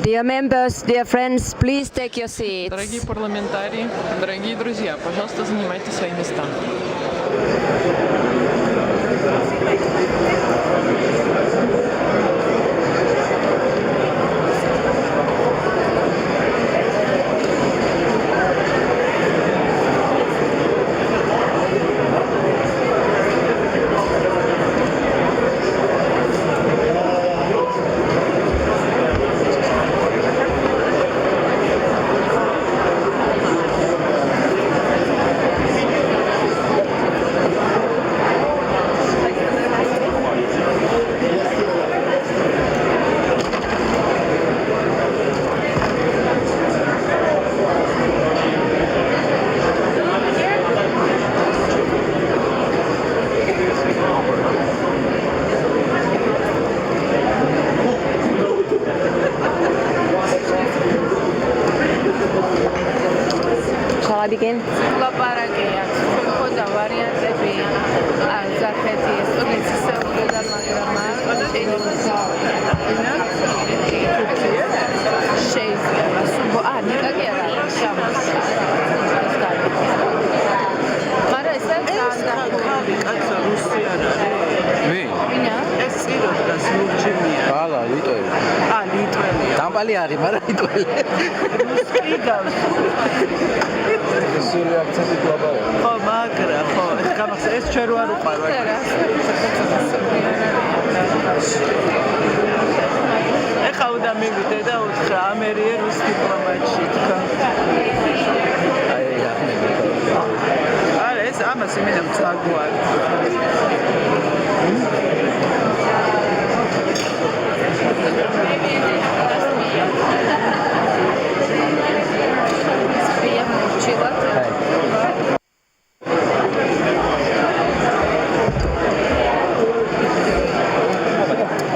Dear members, dear friends, please take your seats. Дорогие парламентарии, дорогие друзья, пожалуйста, занимайте свои места. Shall I begin? Tambali არის, მაგრამ იტყველი. სული აქცენტი გლაბაა. ხო, მაგრა, ხო. გამახსენე, ეს ჩვენ რო არ უყარვარ. ეხა უნდა მივიდე და უთხრა ამერია რუს დიპლომატში თქვა. აი, გახმები. არა, ეს ამას იმედამ წაგვარ.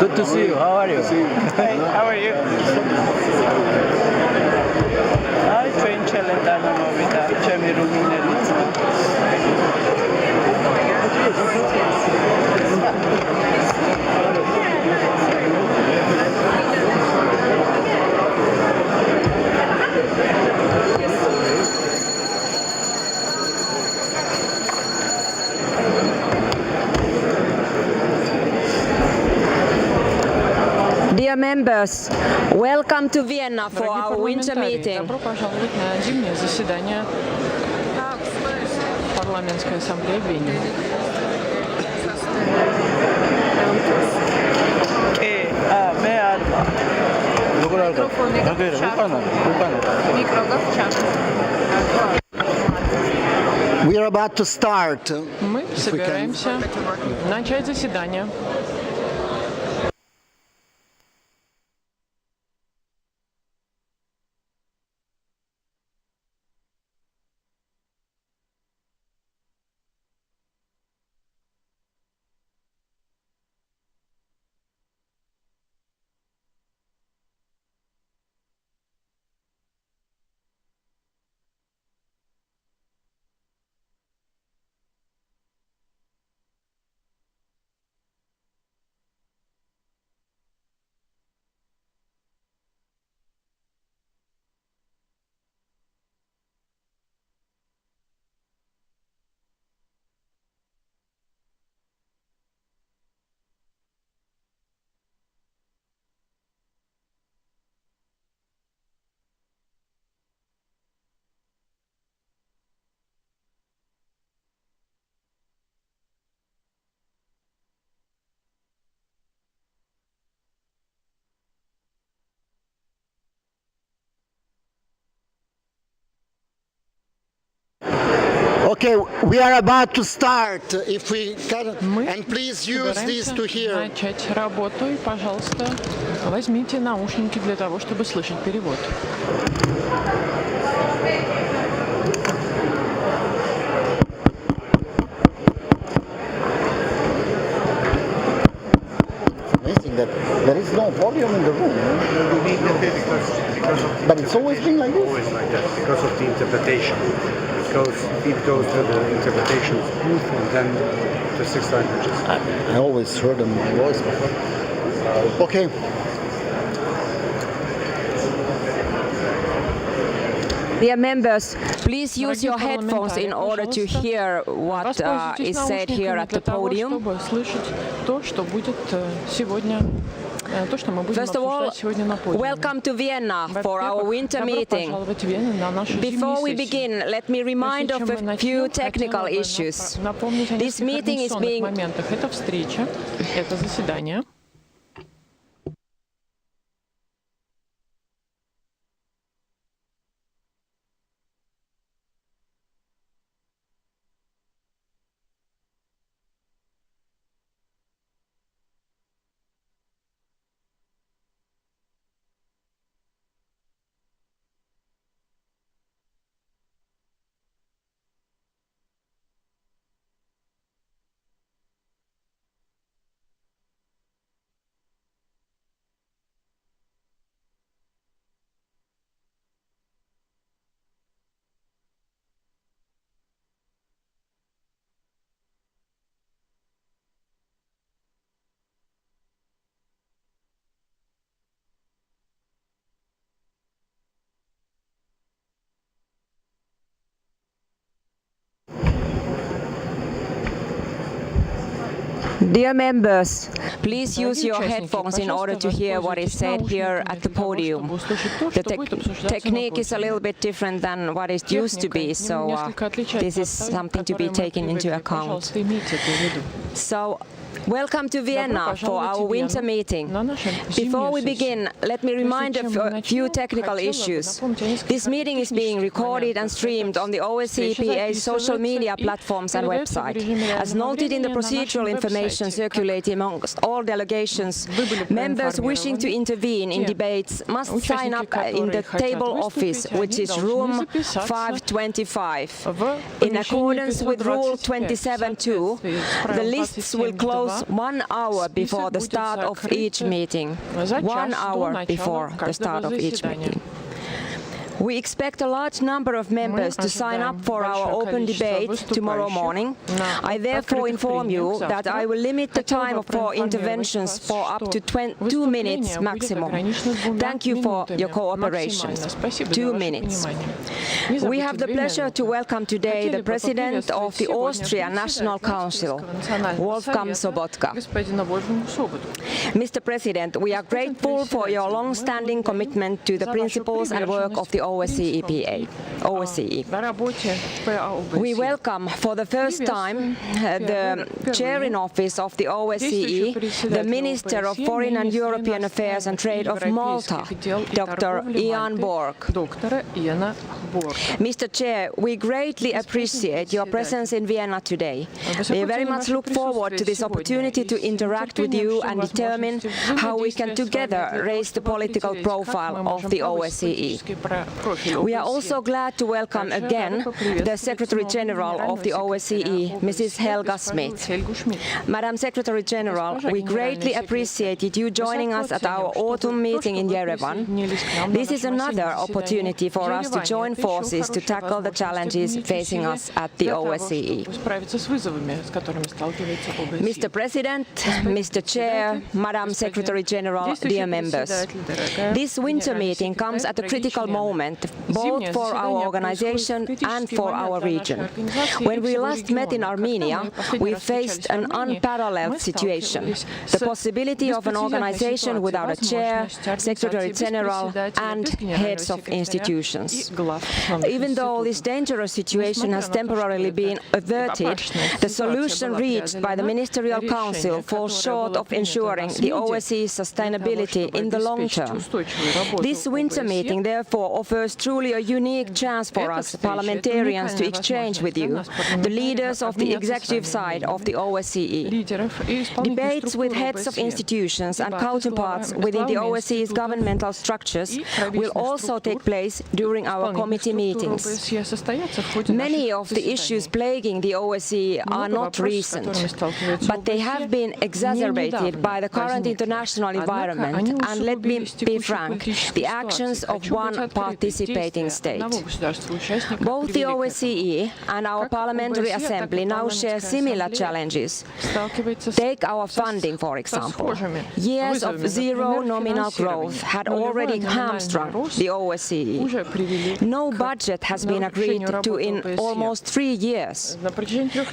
Good to see you. How are you? Hey, how are you? აი, ჩვენ ჩელენტანი მოვიდა, ჩემი რუმინელიც. Dear members, welcome to Vienna for our winter meeting. Добро пожаловать на зимнее заседание парламентской ассамблеи в Вене. მე არ ვარ. როგორ არ გაქვს? We are about to start. Мы собираемся начать заседание. Okay, we are about to start. If we can, Мы and please use this собираемся to hear. начать работу, и, пожалуйста, возьмите наушники для того, чтобы слышать перевод. Amazing that there is no volume in the room. You need because But it's always been like this. always like that because of the interpretation. It goes to the interpretation booth and then to 6 languages. I always heard my voice before. Okay. Dear members, please use your headphones in order to hear what is said here at the podium. чтобы слышать то, что будет сегодня, то, что мы будем First of all, обсуждать сегодня на подиуме. welcome to Vienna for our winter Добро meeting. пожаловать в Вену на нашу Before we зимнюю сессию. begin, let me remind Прежде of чем мы a few начнем, technical хотела бы issues. напомнить о This нескольких meeting is организационных being моментах. Это встреча, это заседание. Dear members, please use Дорогие your участники, headphones in order to пожалуйста, hear what is воспользуйтесь said here наушниками at the для того, podium. чтобы услышать то, The что будет обсуждаться на technique is a подиуме. little bit different than what it used to be, so Несколько отличается this от is той, something to be которой мы taken into привыкли. account. Пожалуйста, имейте это в виду. So, welcome to Vienna for our winter meeting. Before we begin, let me remind of a few technical issues. This meeting is being recorded and streamed on the OSCE EPA social media platforms and website. As noted in the procedural information circulating amongst all delegations, members wishing to intervene in debates must sign up in the table office, which is room 525. In accordance with Rule 27.2, the lists will close 1 hour before the start of each meeting. 1 hour before the start of each meeting. We expect a large number of members to sign up for our open debate tomorrow morning. I therefore inform you that I will limit the time for interventions for up to 2 minutes maximum. Thank you for your cooperation. 2 minutes. We have the pleasure to welcome today the President of the Austrian National Council, Wolfgang Sobotka. Mr. President, we are grateful for your long-standing commitment to the principles and work of the OSCE EPA. OSCE. We welcome for the first time the chair in office of the OSCE, the Minister of Foreign and European Affairs and Trade of Malta, Dr. Ian Borg. Mr. Chair, we greatly appreciate your presence in Vienna today. We very much look forward to this opportunity to interact with you and determine how we can together raise the political profile of the OSCE. We are also glad to welcome again the Secretary General of the OSCE, Mrs. Helga Schmidt. Madam Secretary General, we greatly appreciated you joining us at our autumn meeting in Yerevan. This is another opportunity for us to join forces to tackle the challenges facing us at the OSCE. Mr. President, Mr. Chair, Madam Secretary General, dear members, this winter meeting comes at a critical moment, both for our organization and for our region. When we last met in Armenia, we faced an unparalleled situation, the possibility of an organization without a chair, Secretary General, and heads of institutions. Even though this dangerous situation has temporarily been averted, the solution reached by the Ministerial Council falls short of ensuring the OSCE's sustainability in the long term. This winter meeting therefore offers truly a unique chance for us parliamentarians to exchange with you, the leaders of the executive side of the OSCE. Debates with heads of institutions and counterparts within the OSCE's governmental structures will also take place during our committee meetings. Many of the issues plaguing the OSCE are not recent, but they have been exacerbated by the current international environment, and let me be frank, the actions of one party participating state. Both the OSCE and our Parliamentary Assembly now share similar challenges. Take our funding, for example. Years of zero nominal growth had already hamstrung the OSCE. No budget has been agreed to in almost 3 years.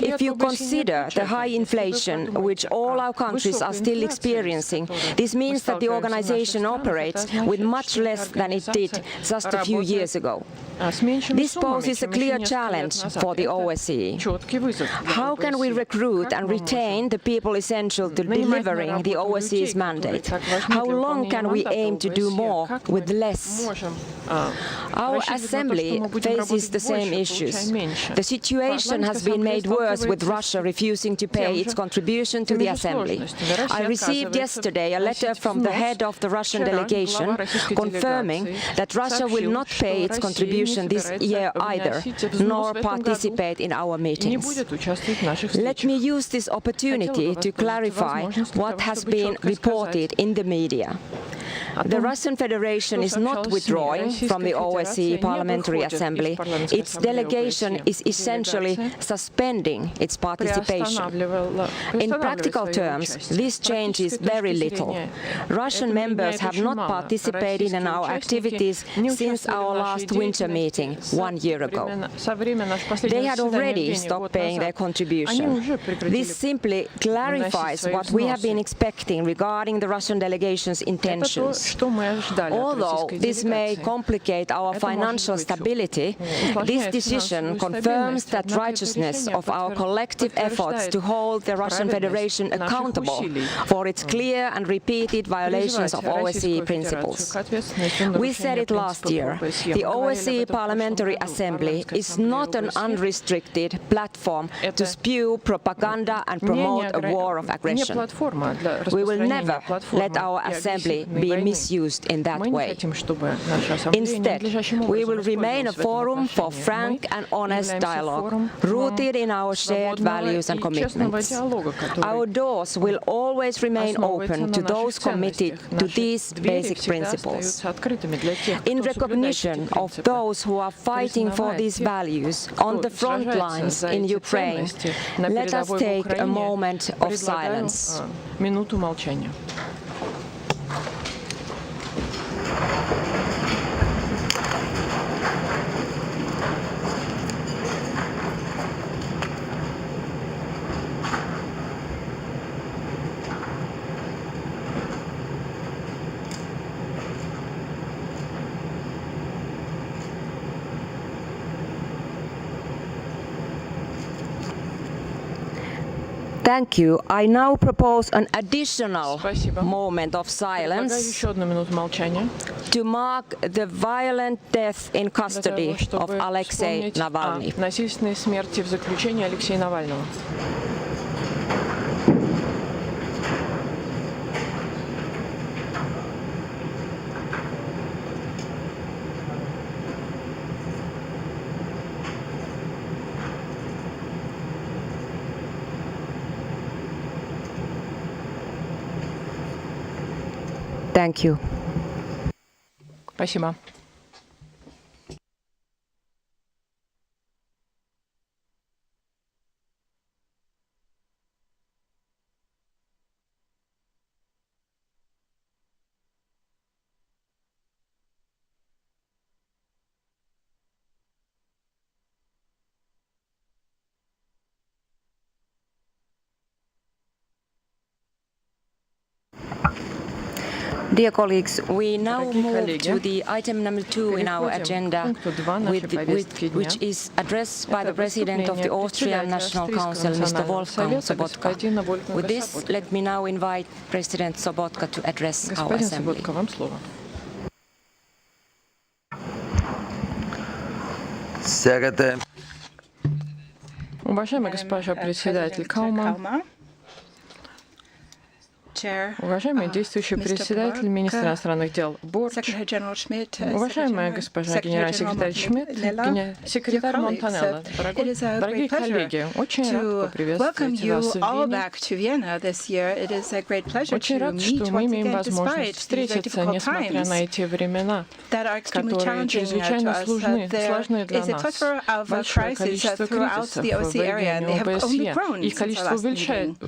If you consider the high inflation which all our countries are still experiencing, this means that the organization operates with much less than it did just a few years ago. This poses a clear challenge for the OSCE. How can we recruit and retain the people essential to delivering the OSCE's mandate? How long can we aim to do more with less? Our Assembly faces the same issues. The situation has been made worse with Russia refusing to pay its contribution to the Assembly. I received yesterday a letter from the head of the Russian delegation confirming that Russia will not pay its contribution this year either, nor participate in our meetings. Let me use this opportunity to clarify what has been reported in the media. The Russian Federation is not withdrawing from the OSCE Parliamentary Assembly. Its delegation is essentially suspending its participation. In practical terms, this changes very little. Russian members have not participated in our activities since our last winter meeting 1 year ago. They had already stopped paying their contribution. This simply clarifies what we have been expecting regarding the Russian delegation's intentions. Although this may complicate our financial stability, this decision confirms that righteousness of our collective efforts to hold the Russian Federation accountable for its clear and repeated violations of OSCE principles. We said it last year. The OSCE Parliamentary Assembly is not an unrestricted platform to spew propaganda and promote a war of aggression. We will never let our Assembly be misused in that way. Instead, we will remain a forum for frank and honest dialogue, rooted in our shared values and commitments. Our doors will always remain open to those committed to these basic principles. In recognition of those who are fighting for these values on the front lines in Ukraine, let us take a moment of silence. Thank you. I now propose an additional moment of silence to mark the violent death in custody of Alexei Navalny. Насильственной смерти в заключении Алексея Навального. Thank you. Спасибо. Dear colleagues, we now move to the item number 2 in our agenda, which is addressed by the President of the Austrian National Council, Mr. Wolfgang Sobotka. With this, let me now invite President Sobotka to address our Assembly. Уважаемая госпожа председатель Каума, Уважаемый действующий председатель, министр иностранных дел Борч, уважаемая госпожа генеральный секретарь Шмидт, секретарь Монтанелло, дорогие коллеги, очень рад поприветствовать вас в Вене. Очень рад, что мы имеем возможность встретиться, несмотря на эти времена, которые чрезвычайно сложны для нас. Большое количество кризисов в регионе ОБСЕ, их количество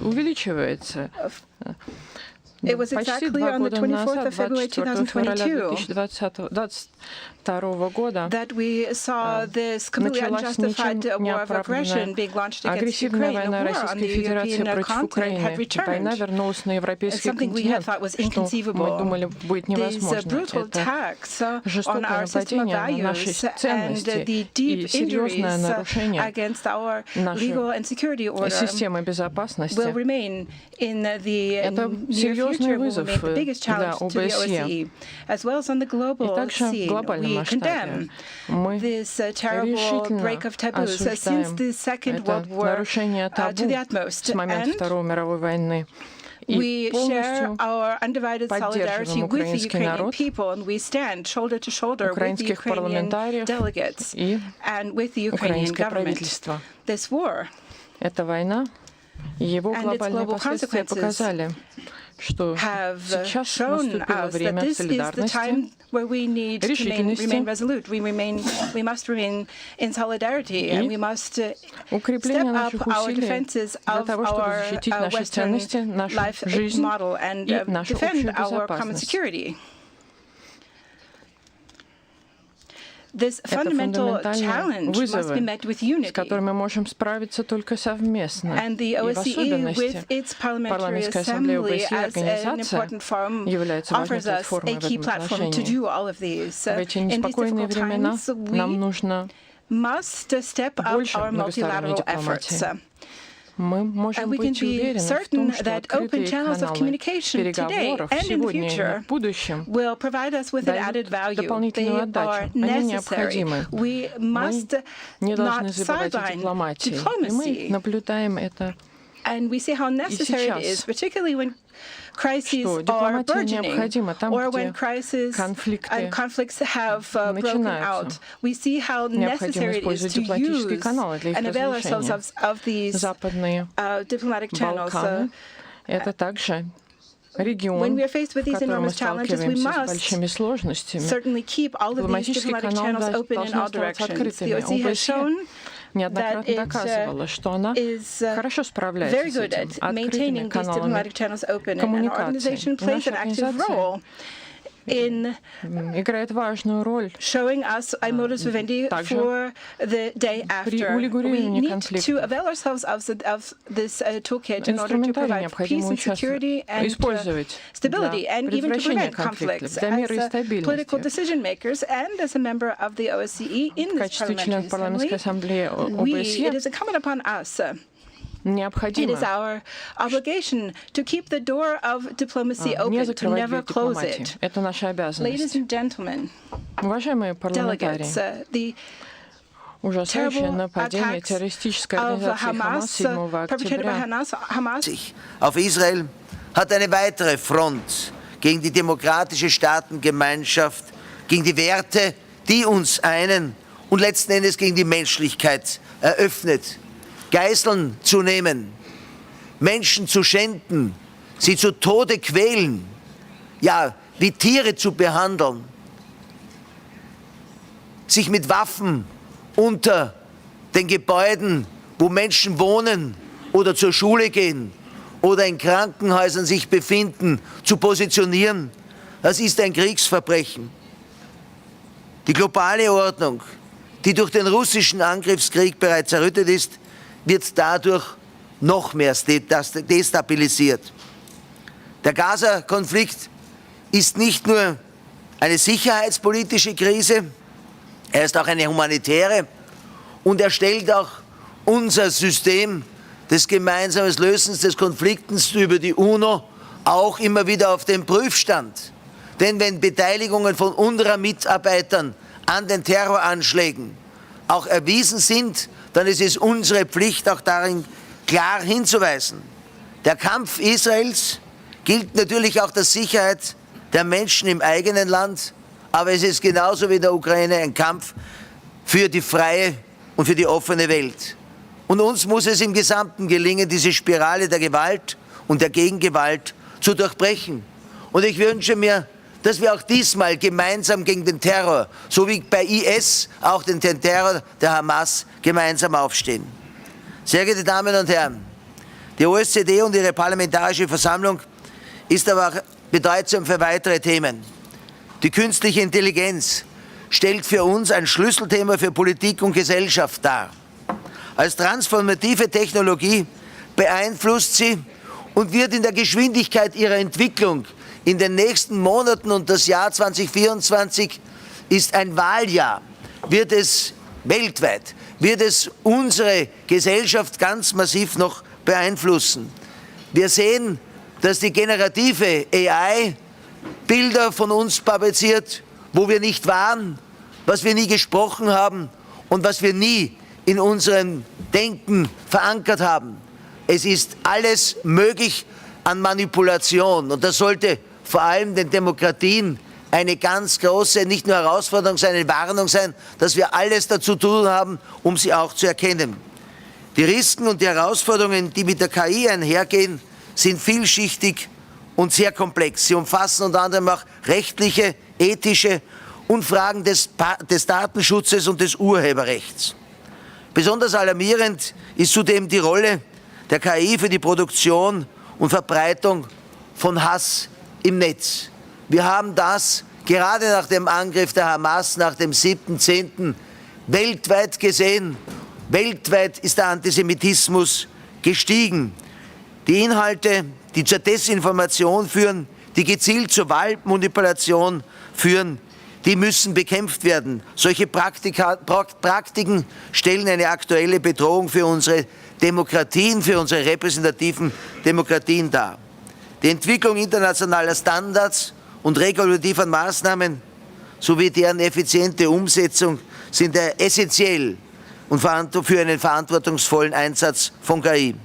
увеличивается. Почти 2 года назад, 24 февраля 2022 года, началась неоправданная агрессивная война Российской Федерации против Украины. Война вернулась на европейский континент, что мы думали будет невозможно. Это жестокое нападение на наши ценности и серьезное нарушение нашей системы безопасности. Это серьезный вызов для ОБСЕ. И также в глобальном масштабе мы решительно осуждаем это нарушение табу с момента Второй мировой войны. И полностью поддерживаем украинский народ, украинских парламентариев и украинское правительство. Эта война и его глобальные последствия показали, что сейчас наступило время солидарности, решительности и укрепления наших усилий для того, чтобы защитить наши ценности, нашу жизнь и нашу общую безопасность. Это фундаментальные вызовы, с которыми мы можем справиться только совместно. И в особенности Парламентская ассамблея ОБСЕ организация является важной платформой в этом отношении. В эти неспокойные времена нам нужно больше многосторонней дипломатии. Мы можем быть уверены в том, что открытые каналы переговоров сегодня и в будущем дают дополнительную отдачу. Они необходимы. Мы не должны забывать о дипломатии. И мы наблюдаем это и сейчас. Что дипломатия необходима там, где конфликты начинаются. Необходимо использовать дипломатические каналы для их разрешения. Западные Балканы — это также регион, в котором мы сталкиваемся с большими сложностями. Дипломатические каналы должны оставаться открытыми. ОБСЕ неоднократно доказывала, что она хорошо справляется с этим открытыми каналами коммуникации. Наша организация играет важную роль также при урегулировании конфликта. Инструментарий необходимо использовать для предотвращения конфликтов, для мира и стабильности. В качестве члена парламентской ассамблеи ОБСЕ необходимо не закрывать дверь дипломатии. Это наша обязанность. Уважаемые парламентарии, ужасающее нападение террористической организации ХАМАС 7 октября auf Israel hat eine weitere Front gegen die demokratische Staatengemeinschaft, gegen die Werte, die uns einen und letzten Endes gegen die Menschlichkeit eröffnet. Geiseln zu nehmen, Menschen zu schänden, sie zu Tode quälen, ja, wie Tiere zu behandeln, sich mit Waffen unter den Gebäuden, wo Menschen wohnen oder zur Schule gehen oder in Krankenhäusern sich befinden, zu positionieren, das ist ein Kriegsverbrechen. Die globale Ordnung, die durch den russischen Angriffskrieg bereits errüttet ist, wird dadurch noch mehr destabilisiert. Der Gaza-Konflikt ist nicht nur eine sicherheitspolitische Krise, er ist auch eine humanitäre und er stellt auch unser System des gemeinsamen Lösens des Konflikts über die UNO auch immer wieder auf den Prüfstand. Denn wenn Beteiligungen von UNRWA-Mitarbeitern an den Terroranschlägen auch erwiesen sind, dann ist es unsere Pflicht, auch darin klar hinzuweisen. Der Kampf Israels gilt natürlich auch die Sicherheit der Menschen im eigenen Land, aber es ist genauso wie in der Ukraine ein Kampf für die freie und für die offene Welt. Und uns muss es im Gesamten gelingen, diese Spirale der Gewalt und der Gegengewalt zu durchbrechen. Und ich wünsche mir, dass wir auch diesmal gemeinsam gegen den Terror, so wie bei IS, auch den Terror der Hamas gemeinsam aufstehen. Sehr geehrte Damen und Herren, die OSZE und ihre Parlamentarische Versammlung ist aber auch bedeutsam für weitere Themen. Die künstliche Intelligenz stellt für uns ein Schlüsselthema für Politik und Gesellschaft dar. Als transformative Technologie beeinflusst sie und wird in der Geschwindigkeit ihrer Entwicklung in den nächsten Monaten, und das Jahr 2024 ist ein Wahljahr, wird es weltweit, wird es unsere Gesellschaft ganz massiv noch beeinflussen. Wir sehen, dass die generative AI Bilder von uns fabriziert, wo wir nicht waren, was wir nie gesprochen haben und was wir nie in unserem Denken verankert haben. Es ist alles möglich an Manipulation, und das sollte vor allem den Demokratien eine ganz große, nicht nur Herausforderung, sondern eine Warnung sein, dass wir alles dazu tun haben, um sie auch zu erkennen. Die Risiken und die Herausforderungen, die mit der KI einhergehen, sind vielschichtig und sehr komplex. Sie umfassen unter anderem auch rechtliche, ethische und Fragen des Datenschutzes und des Urheberrechts. Besonders alarmierend ist zudem die Rolle der KI für die Produktion und Verbreitung von Hass im Netz. Wir haben das gerade nach dem Angriff der Hamas, nach dem 7.10. weltweit gesehen. Weltweit ist der Antisemitismus gestiegen. Die Inhalte, die zur Desinformation führen, die gezielt zur Wahlmanipulation führen, die müssen bekämpft werden. Solche Praktiken stellen eine aktuelle Bedrohung für unsere Demokratien, für unsere repräsentativen Demokratien dar. Die Entwicklung internationaler Standards und regulativer Maßnahmen sowie deren effiziente Umsetzung sind essentiell und für einen verantwortungsvollen Einsatz von KI.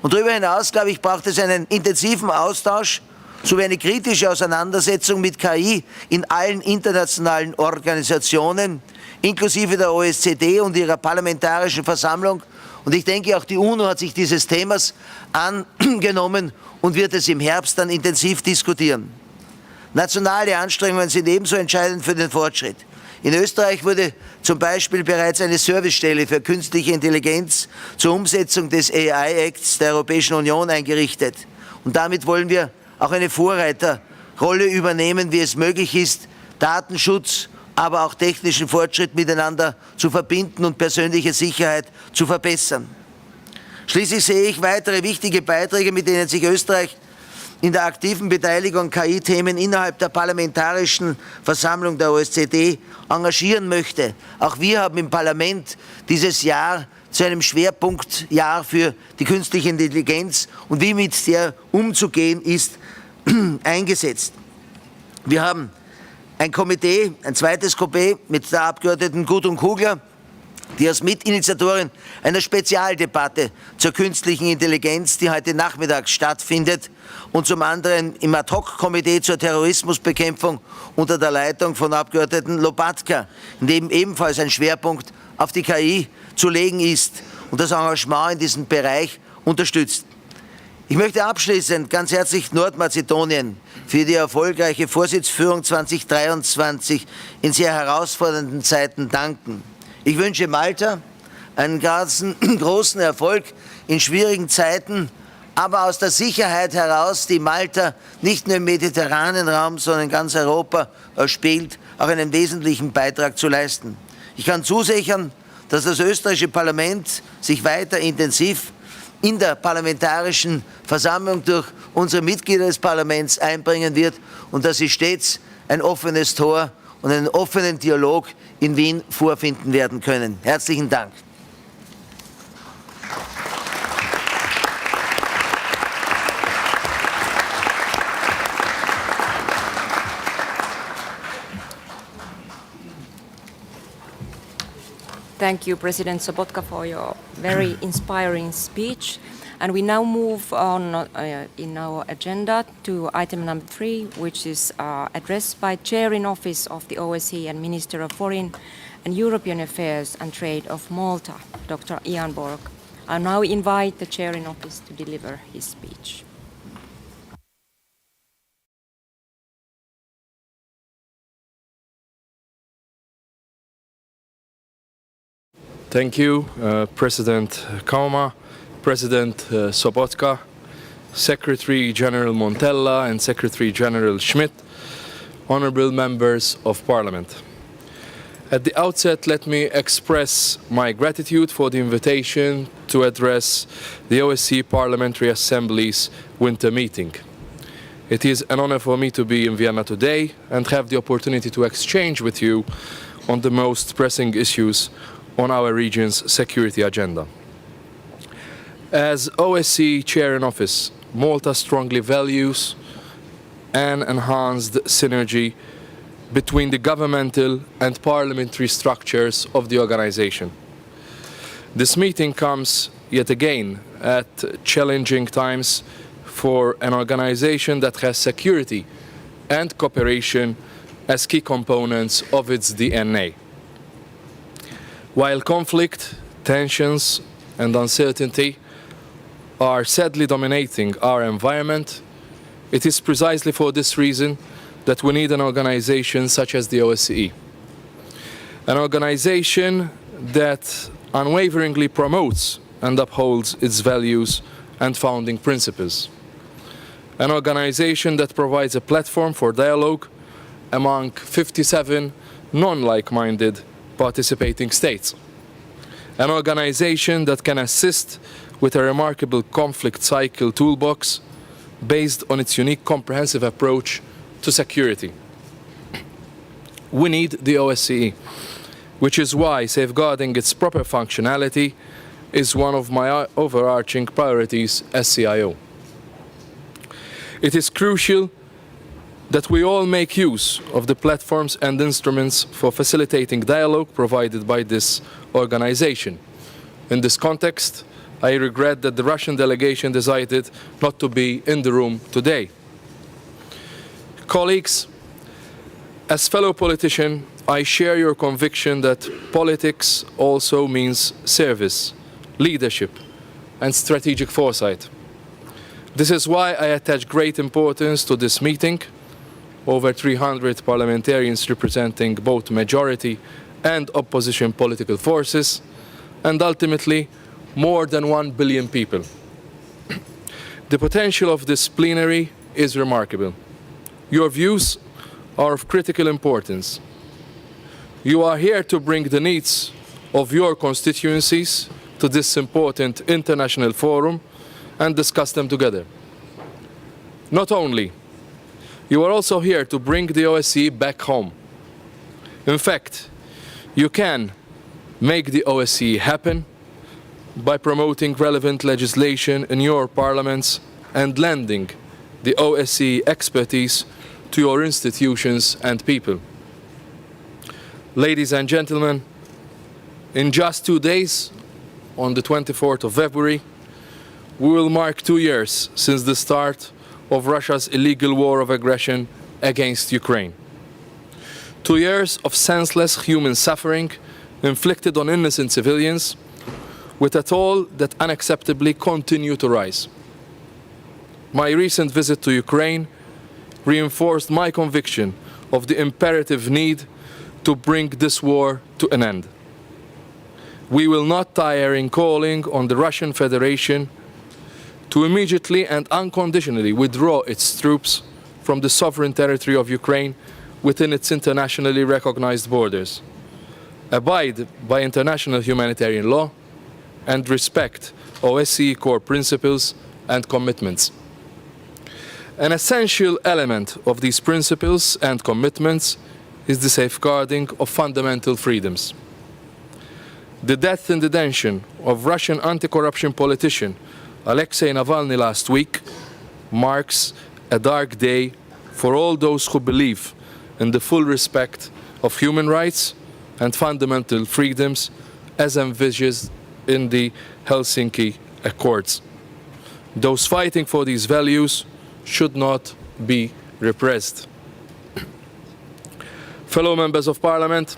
Und darüber hinaus, glaube ich, braucht es einen intensiven Austausch sowie eine kritische Auseinandersetzung mit KI in allen internationalen Organisationen, inklusive der OSZE und ihrer Parlamentarischen Versammlung. Und ich denke, auch die UNO hat sich dieses Themas angenommen und wird es im Herbst dann intensiv diskutieren. Nationale Anstrengungen sind ebenso entscheidend für den Fortschritt. In Österreich wurde zum Beispiel bereits eine Servicestelle für künstliche Intelligenz zur Umsetzung des AI-Acts der Europäischen Union eingerichtet. Und damit wollen wir auch eine Vorreiterrolle übernehmen, wie es möglich ist, Datenschutz, aber auch technischen Fortschritt miteinander zu verbinden und persönliche Sicherheit zu verbessern. Schließlich sehe ich weitere wichtige Beiträge, mit denen sich Österreich in der aktiven Beteiligung an KI-Themen innerhalb der Parlamentarischen Versammlung der OSZE engagieren möchte. Auch wir haben im Parlament dieses Jahr zu einem Schwerpunktjahr für die künstliche Intelligenz und wie mit der umzugehen ist, eingesetzt. Wir haben ein Komitee, ein zweites Komitee mit der Abgeordneten Gudrun Kugler, die als Mitinitiatorin einer Spezialdebatte zur künstlichen Intelligenz, die heute Nachmittag stattfindet, und zum anderen im Ad-Hoc-Komitee zur Terrorismusbekämpfung unter der Leitung von Abgeordneten Lopatka, in dem ebenfalls ein Schwerpunkt auf die KI zu legen ist und das Engagement in diesem Bereich unterstützt. Ich möchte abschließend ganz herzlich Nordmazedonien für die erfolgreiche Vorsitzführung 2023 in sehr herausfordernden Zeiten danken. Ich wünsche Malta einen großen Erfolg in schwierigen Zeiten, aber aus der Sicherheit heraus, die Malta nicht nur im mediterranen Raum, sondern in ganz Europa spielt, auch einen wesentlichen Beitrag zu leisten. Ich kann zusichern, dass das österreichische Parlament sich weiter intensiv in der Parlamentarischen Versammlung durch unsere Mitglieder des Parlaments einbringen wird und dass sie stets ein offenes Tor und einen offenen Dialog in Wien vorfinden werden können. Herzlichen Dank. Thank you, President Sobotka, for your very inspiring speech. And we now move on in our agenda to item number 3, which is addressed by Chair in Office of the OSCE and Minister of Foreign and European Affairs and Trade of Malta, Dr. Ian Borg. I now invite the Chair in Office to deliver his speech. Thank you, President Kauma, President Sobotka, Secretary General Montella and Secretary General Schmidt, honorable members of Parliament. At the outset, let me express my gratitude for the invitation to address the OSCE Parliamentary Assembly's winter meeting. It is an honor for me to be in Vienna today and have the opportunity to exchange with you on the most pressing issues on our region's security agenda. As OSCE Chair in Office, Malta strongly values an enhanced synergy between the governmental and parliamentary structures of the organization. This meeting comes yet again at challenging times for an organization that has security and cooperation as key components of its DNA. While conflict, tensions, and uncertainty are sadly dominating our environment, it is precisely for this reason that we need an organization such as the OSCE. An organization that unwaveringly promotes and upholds its values and founding principles. An organization that provides a platform for dialogue among 57 non-like-minded participating states. An organization that can assist with a remarkable conflict cycle toolbox based on its unique comprehensive approach to security. We need the OSCE, which is why safeguarding its proper functionality is one of my overarching priorities as CIO. It is crucial that we all make use of the platforms and instruments for facilitating dialogue provided by this organization. In this context, I regret that the Russian delegation decided not to be in the room today. Colleagues, as fellow politician, I share your conviction that politics also means service, leadership, and strategic foresight. This is why I attach great importance to this meeting. Over 300 parliamentarians representing both majority and opposition political forces, and ultimately more than 1 billion people. The potential of this plenary is remarkable. Your views are of critical importance. You are here to bring the needs of your constituencies to this important international forum and discuss them together. Not only, you are also here to bring the OSCE back home. In fact, you can make the OSCE happen by promoting relevant legislation in your parliaments and lending the OSCE expertise to your institutions and people. Ladies and gentlemen, in just 2 days, on the 24th of February, we will mark 2 years since the start of Russia's illegal war of aggression against Ukraine. 2 years of senseless human suffering inflicted on innocent civilians, with a toll that unacceptably continue to rise. My recent visit to Ukraine reinforced my conviction of the imperative need to bring this war to an end. We will not tire in calling on the Russian Federation to immediately and unconditionally withdraw its troops from the sovereign territory of Ukraine within its internationally recognized borders, abide by international humanitarian law, and respect OSCE core principles and commitments. An essential element of these principles and commitments is the safeguarding of fundamental freedoms. The death and detention of Russian anti-corruption politician Alexei Navalny last week marks a dark day for all those who believe in the full respect of human rights and fundamental freedoms as envisaged in the Helsinki Accords. Those fighting for these values should not be repressed. Fellow members of Parliament,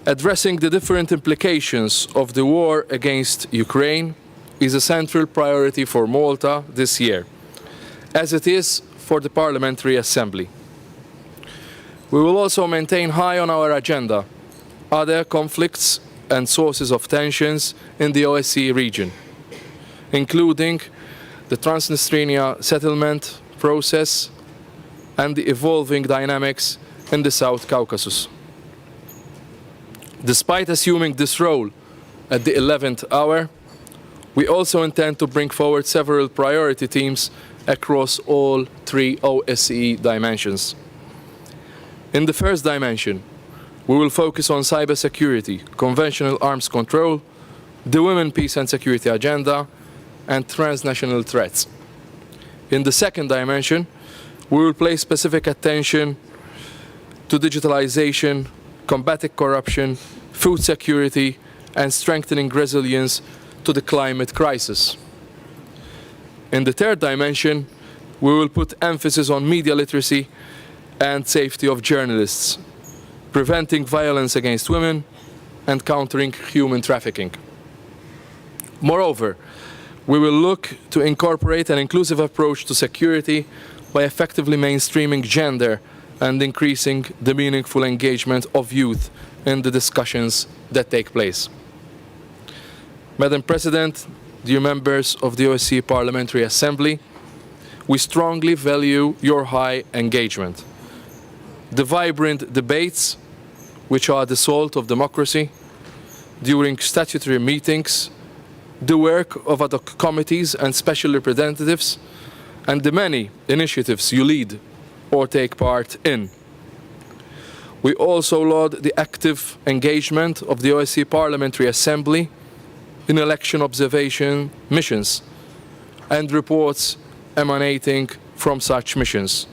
addressing the different implications of the war against Ukraine is a central priority for Malta this year, as it is for the Parliamentary Assembly. We will also maintain high on our agenda other conflicts and sources of tensions in the OSCE region, including the Transnistria settlement process and the evolving dynamics in the South Caucasus. Despite assuming this role at the 11th hour, we also intend to bring forward several priority themes across all three OSCE dimensions. In the first dimension, we will focus on cybersecurity, conventional arms control, the women, peace and security agenda, and transnational threats. In the second dimension, we will place specific attention to digitalization, combating corruption, food security, and strengthening resilience to the climate crisis. In the third dimension, we will put emphasis on media literacy and safety of journalists, preventing violence against women, and countering human trafficking. Moreover, we will look to incorporate an inclusive approach to security by effectively mainstreaming gender and increasing the meaningful engagement of youth in the discussions that take place. Madam President, dear members of the OSCE Parliamentary Assembly, we strongly value your high engagement. The vibrant debates, which are the salt of democracy, during statutory meetings, the work of ad hoc committees and special representatives, and the many initiatives you lead or take part in. We also laud the active engagement of the OSCE Parliamentary Assembly in election observation missions and reports emanating from such missions,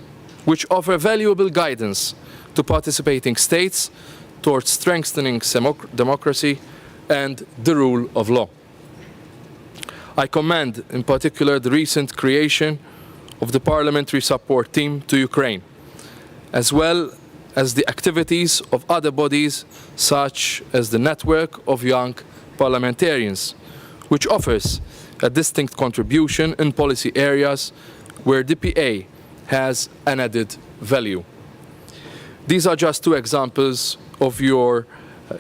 which offer valuable guidance to participating states towards strengthening democracy and the rule of law. I commend in particular the recent creation of the Parliamentary Support Team to Ukraine, as well as the activities of other bodies such as the Network of Young Parliamentarians, which offers a distinct contribution in policy areas where DPA has an added value. These are just two examples of your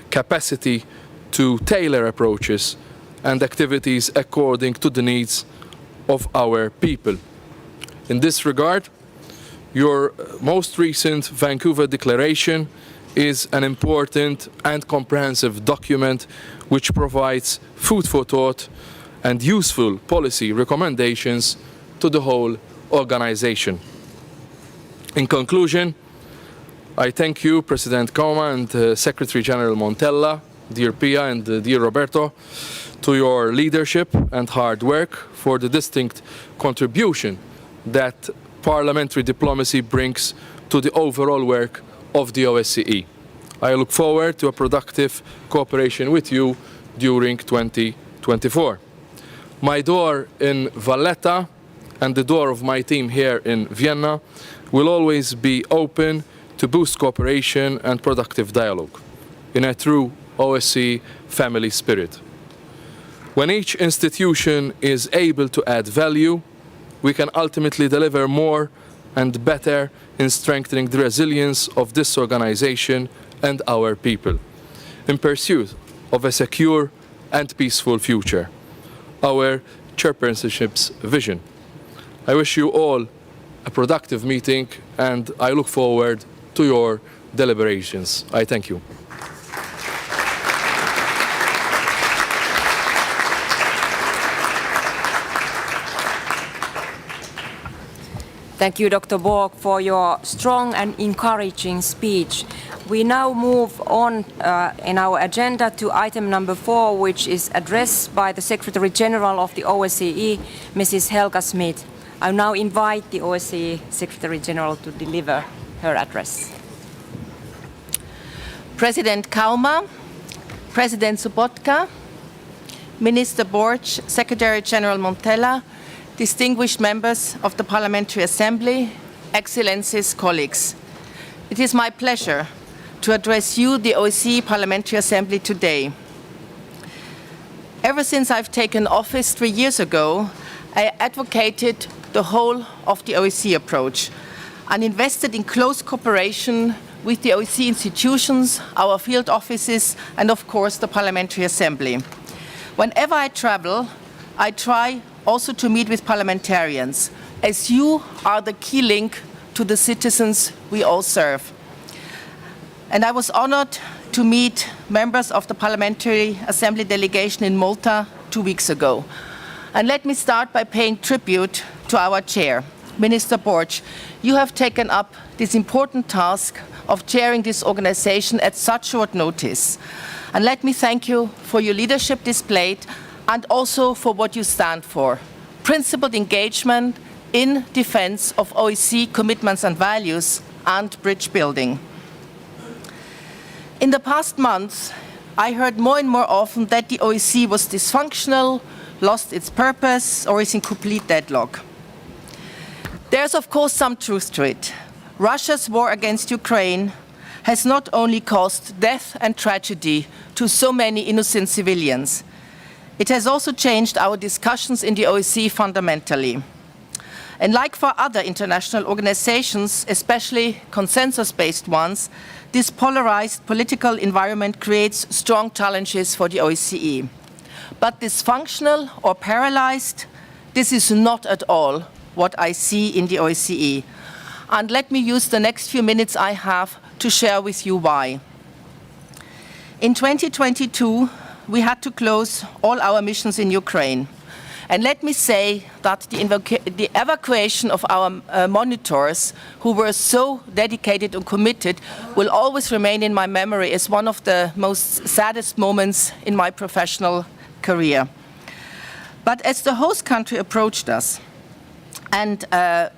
capacity to tailor approaches and activities according to the needs of our people. In this regard, your most recent Vancouver Declaration is an important and comprehensive document which provides food for thought and useful policy recommendations to the whole organization. In conclusion, I thank you, President Kauma and Secretary General Montella, dear Pia and dear Roberto, to your leadership and hard work for the distinct contribution that parliamentary diplomacy brings to the overall work of the OSCE. I look forward to a productive cooperation with you during 2024. My door in Valletta and the door of my team here in Vienna will always be open to boost cooperation and productive dialogue in a true OSCE family spirit. When each institution is able to add value, we can ultimately deliver more and better in strengthening the resilience of this organization and our people, in pursuit of a secure and peaceful future, our chairpersonship's vision. I wish you all a productive meeting and I look forward to your deliberations. I thank you. Thank you, Dr. Borg, for your strong and encouraging speech. We now move on in our agenda to item number 4, which is addressed by the Secretary General of the OSCE, Mrs. Helga Schmid. I now invite the OSCE Secretary General to deliver her address. President Kauma, President Sobotka, Minister Borg, Secretary General Montella, distinguished members of the Parliamentary Assembly, Excellencies, colleagues. It is my pleasure to address you, the OSCE Parliamentary Assembly, today. Ever since I've taken office 3 years ago, I advocated the whole of the OSCE approach and invested in close cooperation with the OSCE institutions, our field offices, and of course the Parliamentary Assembly. Whenever I travel, I try also to meet with parliamentarians, as you are the key link to the citizens we all serve. And I was honored to meet members of the Parliamentary Assembly delegation in Malta 2 weeks ago. And let me start by paying tribute to our chair, Minister Borg. You have taken up this important task of chairing this organization at such short notice. And let me thank you for your leadership displayed and also for what you stand for. Principled engagement in defense of OSCE commitments and values and bridge building. In the past months, I heard more and more often that the OSCE was dysfunctional, lost its purpose, or is in complete deadlock. There's of course some truth to it. Russia's war against Ukraine has not only caused death and tragedy to so many innocent civilians, it has also changed our discussions in the OSCE fundamentally. And like for other international organizations, especially consensus-based ones, this polarized political environment creates strong challenges for the OSCE. But dysfunctional or paralyzed, this is not at all what I see in the OSCE. And let me use the next few minutes I have to share with you why. In 2022, we had to close all our missions in Ukraine. And let me say that the evacuation of our monitors, who were so dedicated and committed, will always remain in my memory as one of the most saddest moments in my professional career. But as the host country approached us, and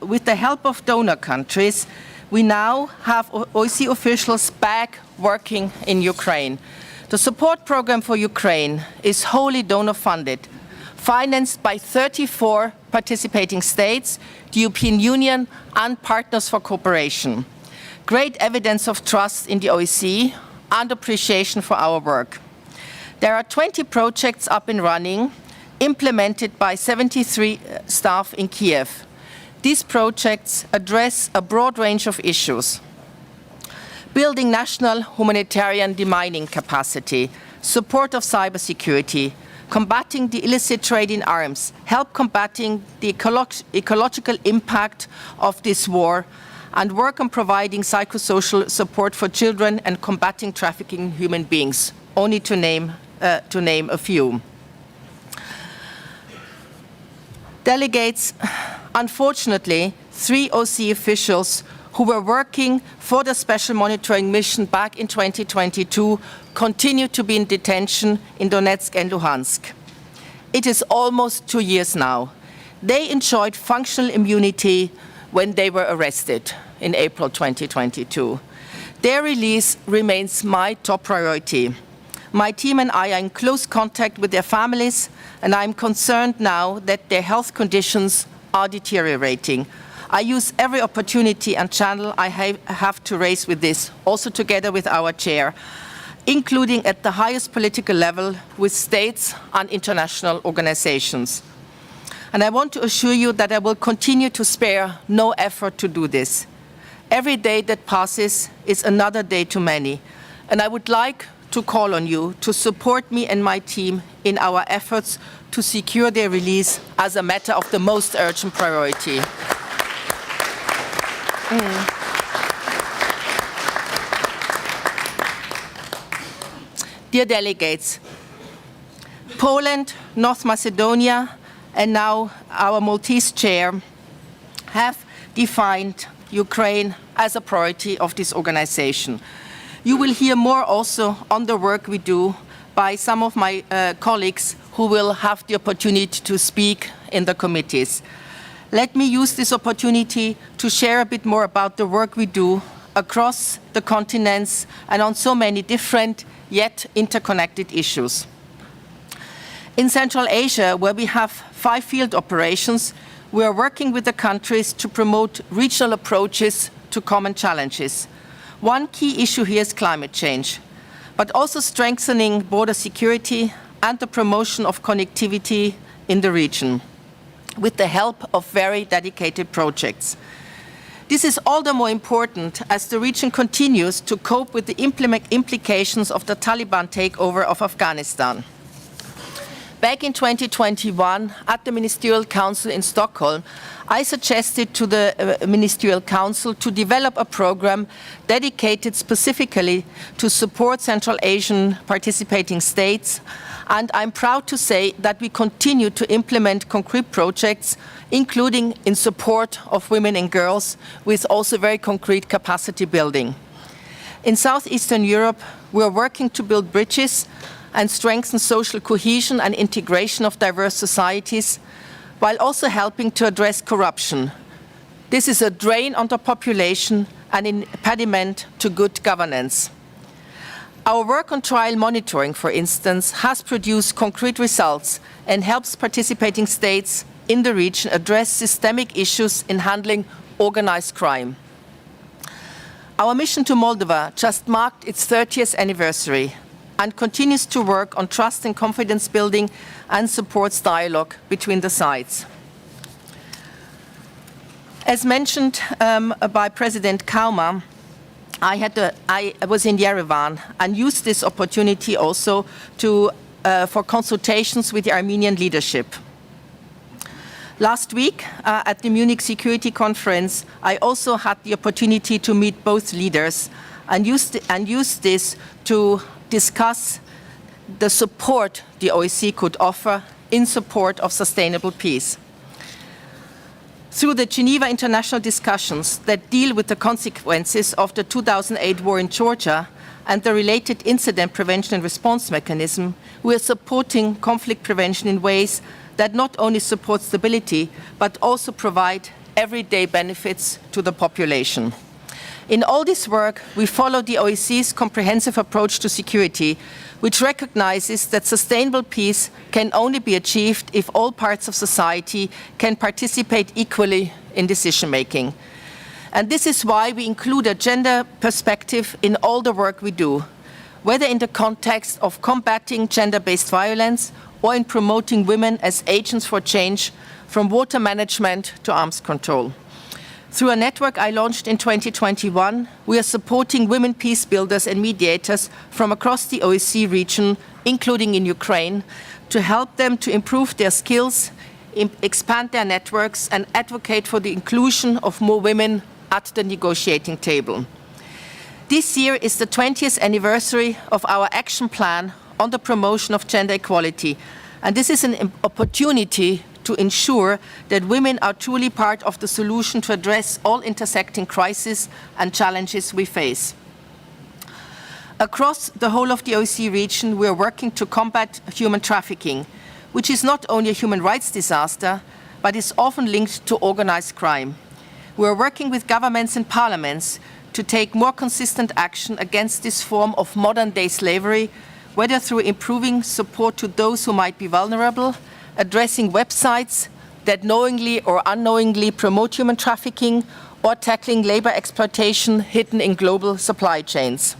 with the help of donor countries, we now have OSCE officials back working in Ukraine. The support program for Ukraine is wholly donor-funded, financed by 34 participating states, the European Union, and Partners for Cooperation. Great evidence of trust in the OSCE and appreciation for our work. There are 20 projects up and running, implemented by 73 staff in Kiev. These projects address a broad range of issues: building national humanitarian demining capacity, support of cybersecurity, combating the illicit trade in arms, help combating the ecological impact of this war, and work on providing psychosocial support for children and combating trafficking in human beings, only to name a few. Delegates, unfortunately, 3 OSCE officials who were working for the special monitoring mission back in 2022 continue to be in detention in Donetsk and Luhansk. It is almost 2 years now. They enjoyed functional immunity when they were arrested in April 2022. Their release remains my top priority. My team and I are in close contact with their families, and I'm concerned now that their health conditions are deteriorating. I use every opportunity and channel I have to raise with this, also together with our chair, including at the highest political level with states and international organizations. And I want to assure you that I will continue to spare no effort to do this. Every day that passes is another day too many, and I would like to call on you to support me and my team in our efforts to secure their release as a matter of the most urgent priority. Dear delegates, Poland, North Macedonia, and now our Maltese chair have defined Ukraine as a priority of this organization. You will hear more also on the work we do by some of my colleagues who will have the opportunity to speak in the committees. Let me use this opportunity to share a bit more about the work we do across the continents and on so many different yet interconnected issues. In Central Asia, where we have 5 field operations, we are working with the countries to promote regional approaches to common challenges. One key issue here is climate change, but also strengthening border security and the promotion of connectivity in the region, with the help of very dedicated projects. This is all the more important as the region continues to cope with the implications of the Taliban takeover of Afghanistan. Back in 2021, at the Ministerial Council in Stockholm, I suggested to the Ministerial Council to develop a program dedicated specifically to support Central Asian participating states, and I'm proud to say that we continue to implement concrete projects, including in support of women and girls, with also very concrete capacity building. In Southeastern Europe, we are working to build bridges and strengthen social cohesion and integration of diverse societies, while also helping to address corruption. This is a drain on the population and an impediment to good governance. Our work on trial monitoring, for instance, has produced concrete results and helps participating states in the region address systemic issues in handling organized crime. Our mission to Moldova just marked its 30th anniversary and continues to work on trust and confidence building and supports dialogue between the sides. As mentioned by President Kauma, I was in Yerevan and used this opportunity also for consultations with the Armenian leadership. Last week, at the Munich Security Conference, I also had the opportunity to meet both leaders and use this to discuss the support the OSCE could offer in support of sustainable peace. Through the Geneva international discussions that deal with the consequences of the 2008 war in Georgia and the related incident prevention and response mechanism, we are supporting conflict prevention in ways that not only support stability, but also provide everyday benefits to the population. In all this work, we follow the OSCE's comprehensive approach to security, which recognizes that sustainable peace can only be achieved if all parts of society can participate equally in decision-making. And this is why we include a gender perspective in all the work we do, whether in the context of combating gender-based violence or in promoting women as agents for change, from water management to arms control. Through a network I launched in 2021, we are supporting women peace builders and mediators from across the OSCE region, including in Ukraine, to help them to improve their skills, expand their networks, and advocate for the inclusion of more women at the negotiating table. This year is the 20th anniversary of our action plan on the promotion of gender equality, and this is an opportunity to ensure that women are truly part of the solution to address all intersecting crises and challenges we face. Across the whole of the OSCE region, we are working to combat human trafficking, which is not only a human rights disaster, but is often linked to organized crime. We are working with governments and parliaments to take more consistent action against this form of modern-day slavery, whether through improving support to those who might be vulnerable, addressing websites that knowingly or unknowingly promote human trafficking, or tackling labor exploitation hidden in global supply chains.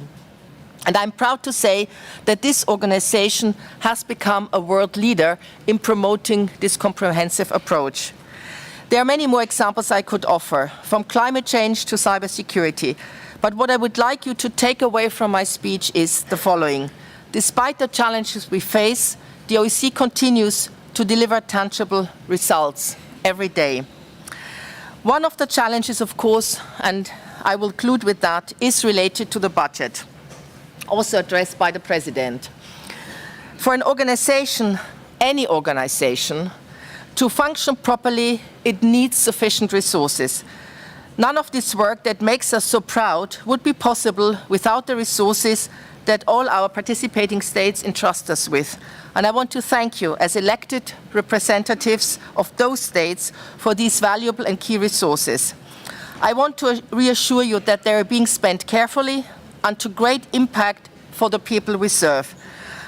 And I'm proud to say that this organization has become a world leader in promoting this comprehensive approach. There are many more examples I could offer, from climate change to cybersecurity. But what I would like you to take away from my speech is the following. Despite the challenges we face, the OSCE continues to deliver tangible results every day. One of the challenges, of course, and I will conclude with that, is related to the budget, also addressed by the President. For an organization, any organization, to function properly, it needs sufficient resources. None of this work that makes us so proud would be possible without the resources that all our participating states entrust us with. And I want to thank you as elected representatives of those states for these valuable and key resources. I want to reassure you that they are being spent carefully and to great impact for the people we serve.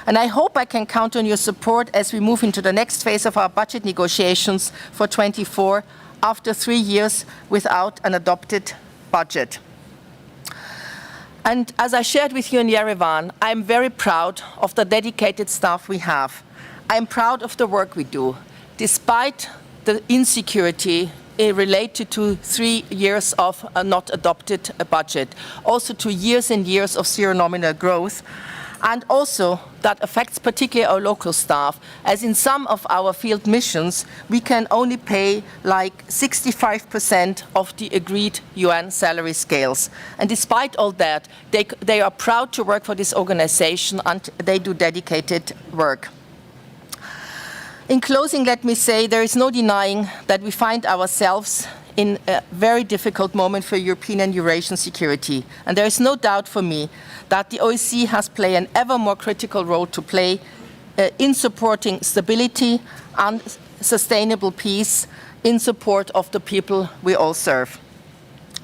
And I hope I can count on your support as we move into the next phase of our budget negotiations for 24 after 3 years without an adopted budget. And as I shared with you in Yerevan, I'm very proud of the dedicated staff we have. I'm proud of the work we do, despite the insecurity related to 3 years of a not adopted budget, also to years and years of zero nominal growth, and also that affects particularly our local staff, as in some of our field missions, we can only pay like 65% of the agreed UN salary scales. And despite all that, they are proud to work for this organization and they do dedicated work. In closing, let me say there is no denying that we find ourselves in a very difficult moment for European and Eurasian security. And there is no doubt for me that the OSCE has played an ever more critical role to play in supporting stability and sustainable peace in support of the people we all serve.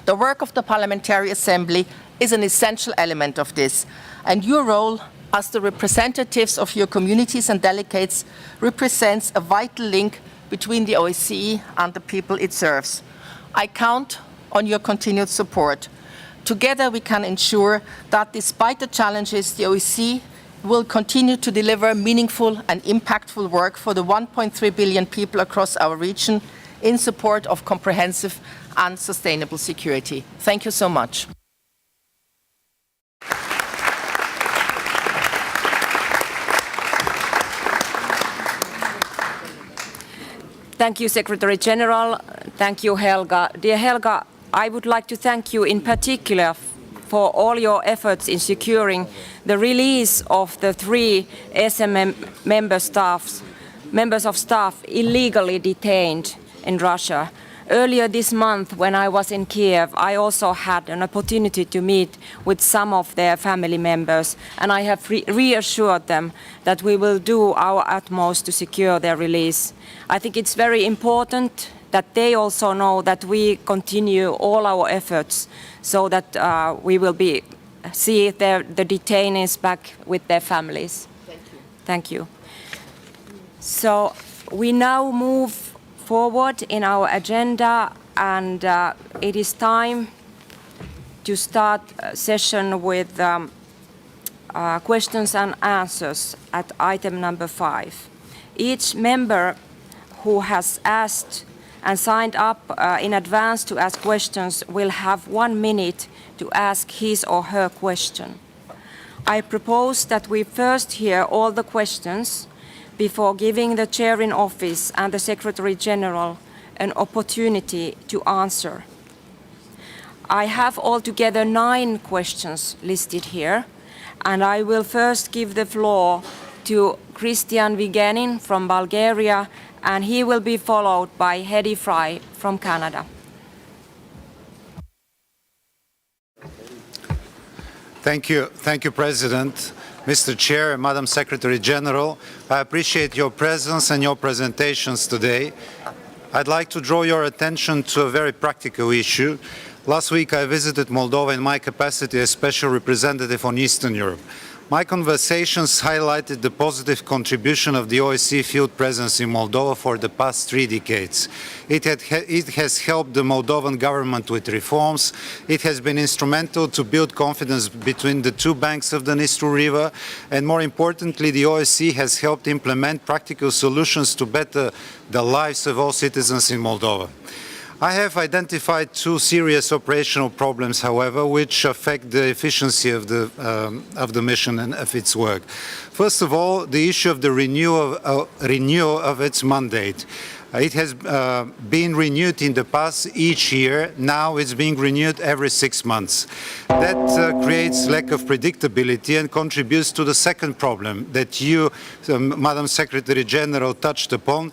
The work of the Parliamentary Assembly is an essential element of this, and your role as the representatives of your communities and delegates represents a vital link between the OSCE and the people it serves. I count on your continued support. Together we can ensure that despite the challenges, the OSCE will continue to deliver meaningful and impactful work for the 1.3 billion people across our region in support of comprehensive and sustainable security. Thank you so much. Thank you, Secretary General. Thank you, Helga. Dear Helga, I would like to thank you in particular for all your efforts in securing the release of the 3 SMM members of staff illegally detained in Russia. Earlier this month, when I was in Kiev, I also had an opportunity to meet with some of their family members, and I have reassured them that we will do our utmost to secure their release. I think it's very important that they also know that we continue all our efforts so that we will see the detainees back with their families. Thank you. Thank you. So we now move forward in our agenda, and it is time to start a session with questions and answers at item number 5. Each member who has asked and signed up in advance to ask questions will have 1 minute to ask his or her question. I propose that we first hear all the questions before giving the chair in office and the Secretary General an opportunity to answer. I have altogether 9 questions listed here, and I will first give the floor to Christian Vigenin from Bulgaria, and he will be followed by Hedy Fry from Canada. Thank you, President. Mr. Chair, Madam Secretary General, I appreciate your presence and your presentations today. I'd like to draw your attention to a very practical issue. Last week I visited Moldova in my capacity as Special Representative on Eastern Europe. My conversations highlighted the positive contribution of the OSCE field presence in Moldova for the past 3 decades. It has helped the Moldovan government with reforms. It has been instrumental to build confidence between the 2 banks of the Dnistru River, and more importantly, the OSCE has helped implement practical solutions to better the lives of all citizens in Moldova. I have identified 2 serious operational problems, however, which affect the efficiency of the mission and of its work. First of all, the issue of the renewal of its mandate. It has been renewed in the past each year. Now it's being renewed every 6 months. That creates lack of predictability and contributes to the second problem that you, Madam Secretary General, touched upon.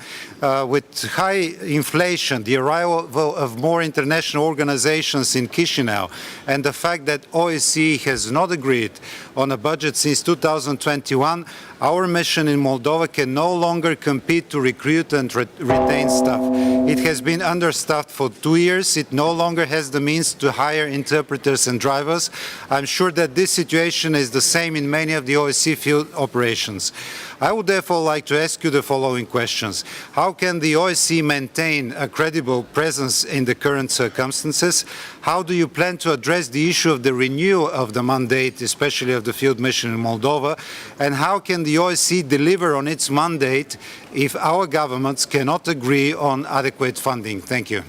With high inflation, the arrival of more international organizations in Chisinau, and the fact that OSCE has not agreed on a budget since 2021, our mission in Moldova can no longer compete to recruit and retain maintain staff. It has been understaffed for 2 years. It no longer has the means to hire interpreters and drivers. I'm sure that this situation is the same in many of the OSCE field operations. I would therefore like to ask you the following questions. How can the OSCE maintain a credible presence in the current circumstances? How do you plan to address the issue of the renewal of the mandate, especially of the field mission in Moldova? And how can the OSCE deliver on its mandate if our governments cannot agree on adequate funding? Thank you.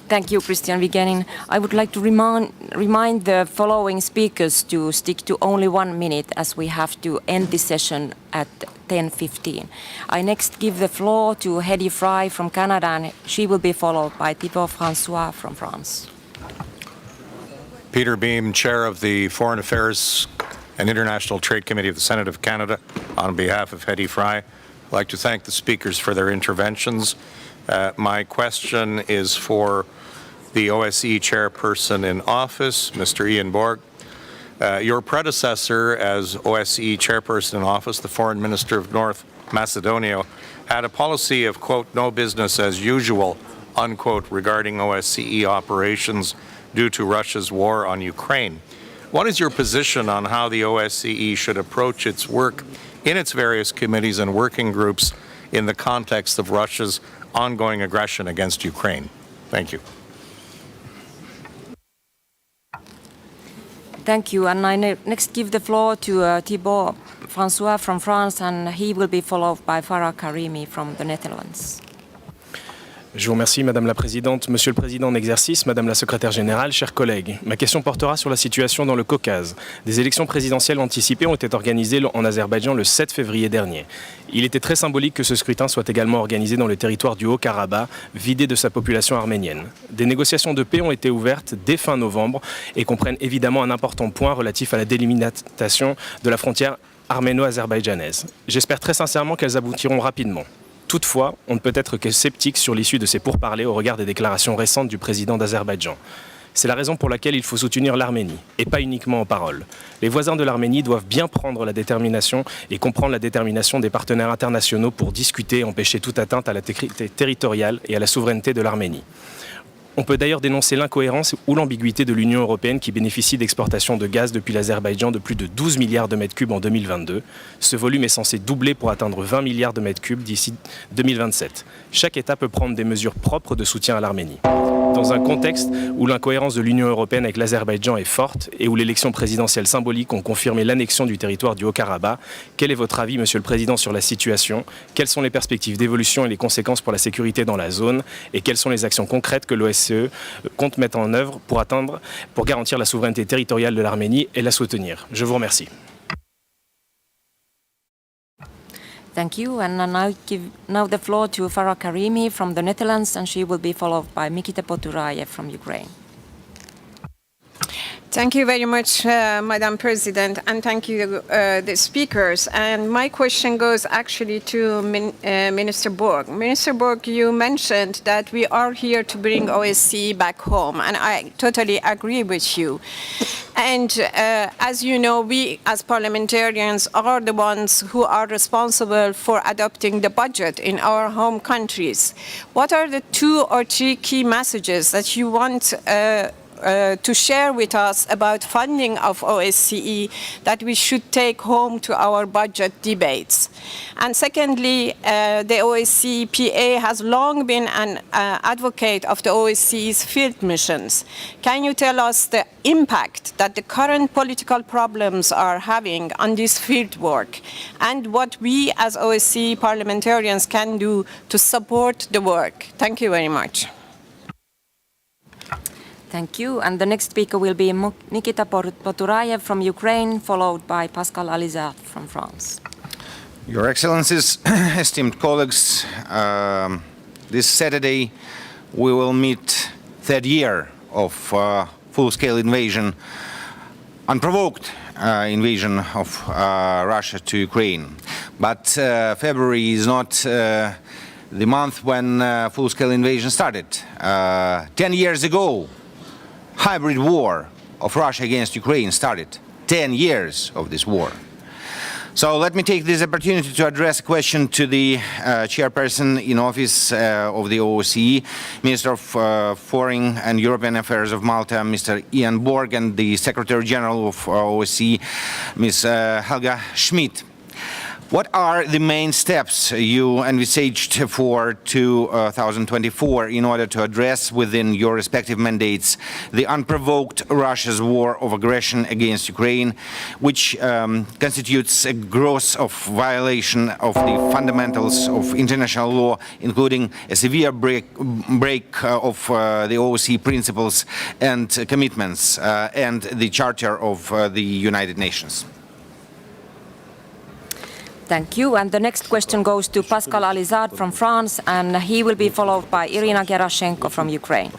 Thank you, Christian Vigenin. I would like to remind the following speakers to stick to only 1 minute, as we have to end this session at 10:15. I next give the floor to Hedy Fry from Canada, and she will be followed by Thibault François from France. Peter Beam, Chair of the Foreign Affairs and International Trade Committee of the Senate of Canada. On behalf of Hedy Fry, I'd like to thank the speakers for their interventions. My question is for the OSCE chairperson in office, Mr. Ian Borg. Your predecessor as OSCE chairperson in office, the Foreign Minister of North Macedonia, had a policy of, quote, no business as usual, unquote, regarding OSCE operations due to Russia's war on Ukraine. What is your position on how the OSCE should approach its work in its various committees and working groups in the context of Russia's ongoing aggression against Ukraine? Thank you. Thank you. And I next give the floor to Thibault François from France, and he will be followed by Farah Karimi from the Netherlands. Je vous remercie, Madame la Présidente. Monsieur le Président en exercice, Madame la Secrétaire Générale, chers collègues, ma question portera sur la situation dans le Caucase. Des élections présidentielles anticipées ont été organisées en Azerbaïdjan le 7 février dernier. Il était très symbolique que ce scrutin soit également organisé dans le territoire du Haut-Karabakh, vidé de sa population arménienne. Des négociations de paix ont été ouvertes dès fin novembre et comprennent évidemment un important point relatif à la délimitation de la frontière arméno-azerbaïdjanaise. J'espère très sincèrement qu'elles aboutiront rapidement. Toutefois, on ne peut être que sceptique sur l'issue de ces pourparlers au regard des déclarations récentes du président d'Azerbaïdjan. C'est la raison pour laquelle il faut soutenir l'Arménie, et pas uniquement en paroles. Les voisins de l'Arménie doivent bien prendre la détermination et comprendre la détermination des partenaires internationaux pour discuter et empêcher toute atteinte à l'intégrité territoriale et à la souveraineté de l'Arménie. On peut d'ailleurs dénoncer l'incohérence ou l'ambiguïté de l'Union européenne qui bénéficie d'exportations de gaz depuis l'Azerbaïdjan de plus de 12 milliards de mètres cubes en 2022. Ce volume est censé doubler pour atteindre 20 milliards de mètres cubes d'ici 2027. Chaque État peut prendre des mesures propres de soutien à l'Arménie. Dans un contexte où l'incohérence de l'Union européenne avec l'Azerbaïdjan est forte et où l'élection présidentielle symbolique ont confirmé l'annexion du territoire du Haut-Karabakh, quel est votre avis, Monsieur le Président, sur la situation? Quelles sont les perspectives d'évolution et les conséquences pour la sécurité dans la zone? Et quelles sont les actions concrètes que l'OSCE compte mettre en œuvre pour garantir la souveraineté territoriale de l'Arménie et la soutenir? Je vous remercie. Thank you, and I give now the floor to Farah Karimi from the Netherlands, and she will be followed by Mikita Poturayev from Ukraine. Thank you very much, Madam President, and thank you, the speakers. And my question goes actually to Minister Borg. Minister Borg, you mentioned that we are here to bring OSCE back home, and I totally agree with you. And as you know, we as parliamentarians are the ones who are responsible for adopting the budget in our home countries. What are the 2 or 3 key messages that you want to share with us about funding of OSCE that we should take home to our budget debates? And secondly, the OSCE PA has long been an advocate of the OSCE's field missions. Can you tell us the impact that the current political problems are having on this field work, and what we as OSCE parliamentarians can do to support the work? Thank you very much. Thank you. And the next speaker will be Nikita Poturayev from Ukraine, followed by Pascal Alizard from France. Your Excellencies, esteemed colleagues, this Saturday we will meet 3rd year of full-scale invasion, unprovoked invasion of Russia to Ukraine. But February is not the month when full-scale invasion started. 10 years ago, hybrid war of Russia against Ukraine started. 10 years of this war. So let me take this opportunity to address a question to the chairperson in office of the OSCE, Minister of Foreign and European Affairs of Malta, Mr. Ian Borg, and the Secretary General of OSCE, Ms. Helga Schmidt. What are the main steps you envisaged for 2024 in order to address within your respective mandates the unprovoked Russia's war of aggression against Ukraine, which constitutes a gross violation of the fundamentals of international law, including a severe break of the OSCE principles and commitments and the Charter of the United Nations? Thank you. And the next question goes to Pascal Alizade from France, and he will be followed by Irina Gerashenko from Ukraine.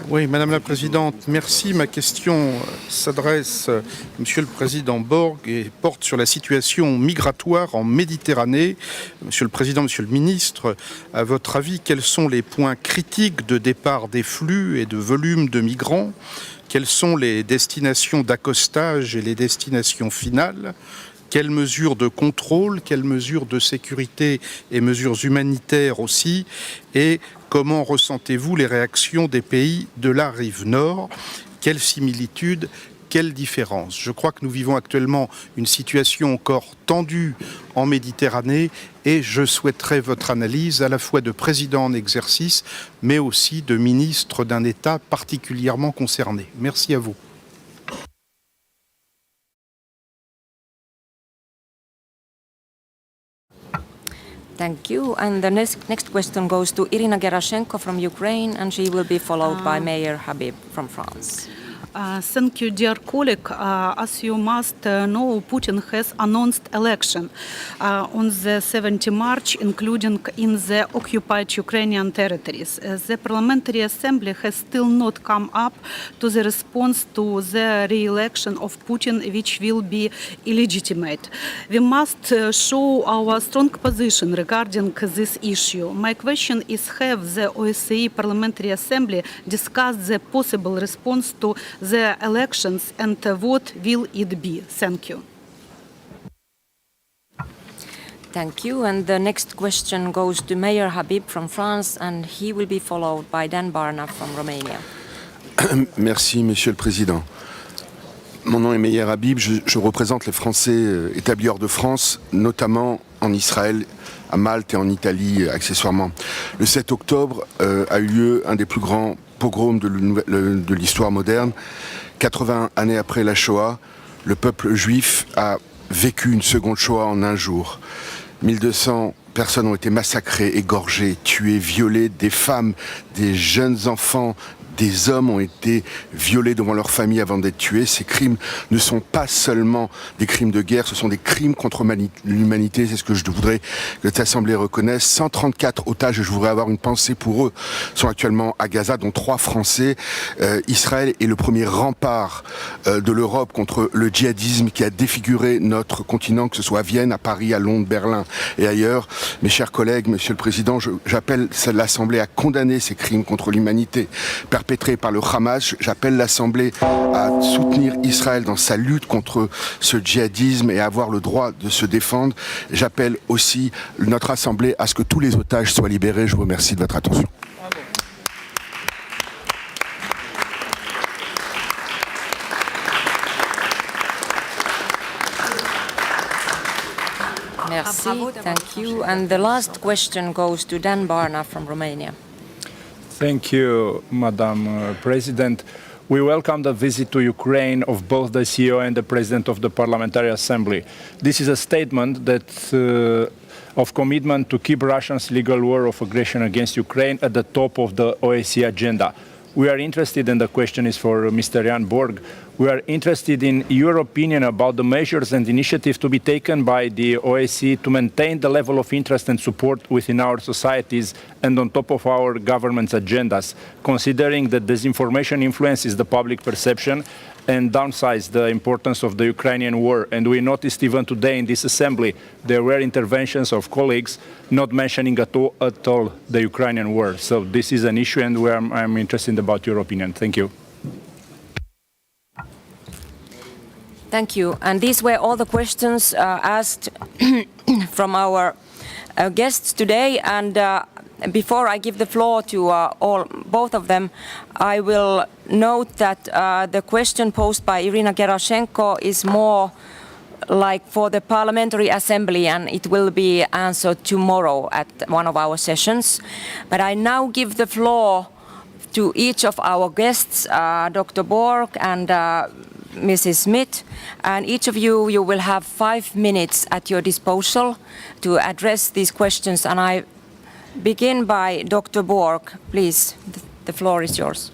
Oui, Madame la Présidente, merci. Ma question s'adresse à Monsieur le Président Borg et porte sur la situation migratoire en Méditerranée. Monsieur le Président, Monsieur le Ministre, à votre avis, quels sont les points critiques de départ des flux et de volume de migrants? Quelles sont les destinations d'accostage et les destinations finales? Quelles mesures de contrôle, quelles mesures de sécurité et mesures humanitaires aussi? Et comment ressentez-vous les réactions des pays de la rive nord? Quelles similitudes, quelles différences? Je crois que nous vivons actuellement une situation encore tendue en Méditerranée et je souhaiterais votre analyse à la fois de président en exercice, mais aussi de ministre d'un État particulièrement concerné. Merci à vous. Thank you. And the next question goes to Irina Gerashenko from Ukraine, and she will be followed by Mayor Habib from France. Thank you, dear colleague. As you must know, Putin has announced election on the 17th March, including in the occupied Ukrainian territories. The Parliamentary Assembly has still not come up to the response to the re-election of Putin, which will be illegitimate. We must show our strong position regarding this issue. My question is, have the OSCE Parliamentary Assembly discussed the possible response to the elections, and what will it be? Thank you. Thank you. And the next question goes to Mayor Habib from France, and he will be followed by Dan Barna from Romania. Merci, Monsieur le Président. Mon nom est Meyer Habib, je représente les Français établis hors de France, notamment en Israël, à Malte et en Italie accessoirement. Le 7 octobre a eu lieu un des plus grands pogroms de l'histoire moderne. 80 années après la Shoah, le peuple juif a vécu une seconde Shoah en un jour. 1200 personnes ont été massacrées, égorgées, tuées, violées, des femmes, des jeunes enfants, des hommes ont été violés devant leur famille avant d'être tués. Ces crimes ne sont pas seulement des crimes de guerre, ce sont des crimes contre l'humanité. C'est ce que je voudrais que cette Assemblée reconnaisse. 134 otages, et je voudrais avoir une pensée pour eux, sont actuellement à Gaza, dont 3 Français. Israël est le premier rempart de l'Europe contre le djihadisme qui a défiguré notre continent, que ce soit à Vienne, à Paris, à Londres, Berlin et ailleurs. Mes chers collègues, Monsieur le Président, j'appelle l'Assemblée à condamner ces crimes contre l'humanité perpétrés par le Hamas. J'appelle l'Assemblée à soutenir Israël dans sa lutte contre ce djihadisme et à avoir le droit de se défendre. J'appelle aussi notre Assemblée à ce que tous les otages soient libérés. Je vous remercie de votre attention. Merci. Thank you. And the last question goes to Dan Barna from Romania. Thank you, Madam President. We welcome the visit to Ukraine of both the CEO and the President of the Parliamentary Assembly. This is a statement of commitment to keep Russia's legal war of aggression against Ukraine at the top of the OSCE agenda. We are interested, and the question is for Mr. Jan Borg, we are interested in your opinion about the measures and initiatives to be taken by the OSCE to maintain the level of interest and support within our societies and on top of our government's agendas, considering that disinformation influences the public perception and downsides the importance of the Ukrainian war. And we noticed even today in this assembly, there were interventions of colleagues not mentioning at all the Ukrainian war. So this is an issue, and I'm interested about your opinion. Thank you. Thank you. And these were all the questions asked from our guests today. And before I give the floor to both of them, I will note that the question posed by Irina Gerashenko is more like for the Parliamentary Assembly, and it will be answered tomorrow at one of our sessions. But I now give the floor to each of our guests, Dr. Borg and Mrs. Smith, and each of you will have 5 minutes at your disposal to address these questions. And I begin by Dr. Borg. Please, the floor is yours.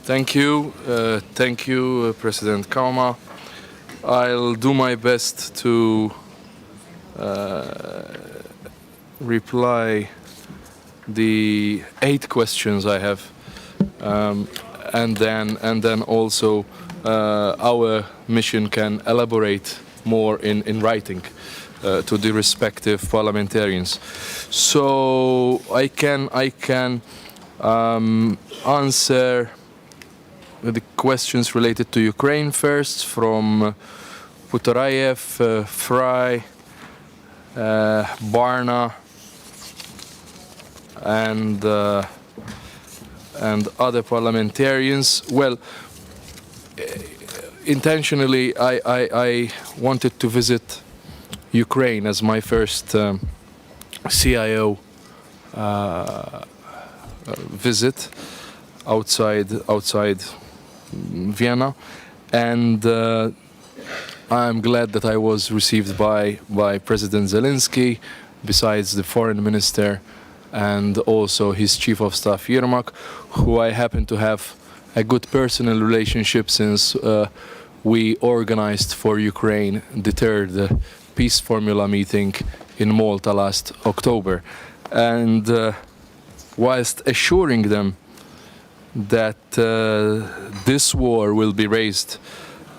Thank you. Thank you, President Kauma. I'll do my best to reply the 8 questions I have, and then also our mission can elaborate more in writing to the respective parliamentarians. So I can answer the questions related to Ukraine first, from Putorayev, Fry, Barna, and other parliamentarians. Well, intentionally, I wanted to visit Ukraine as my first CIO visit outside Vienna, and I'm glad that I was received by President Zelensky, besides the foreign minister and also his chief of staff Yermak, who I happen to have a good personal relationship since we organized for Ukraine the 3rd peace formula meeting in Malta last October. And whilst assuring them that this war will be raised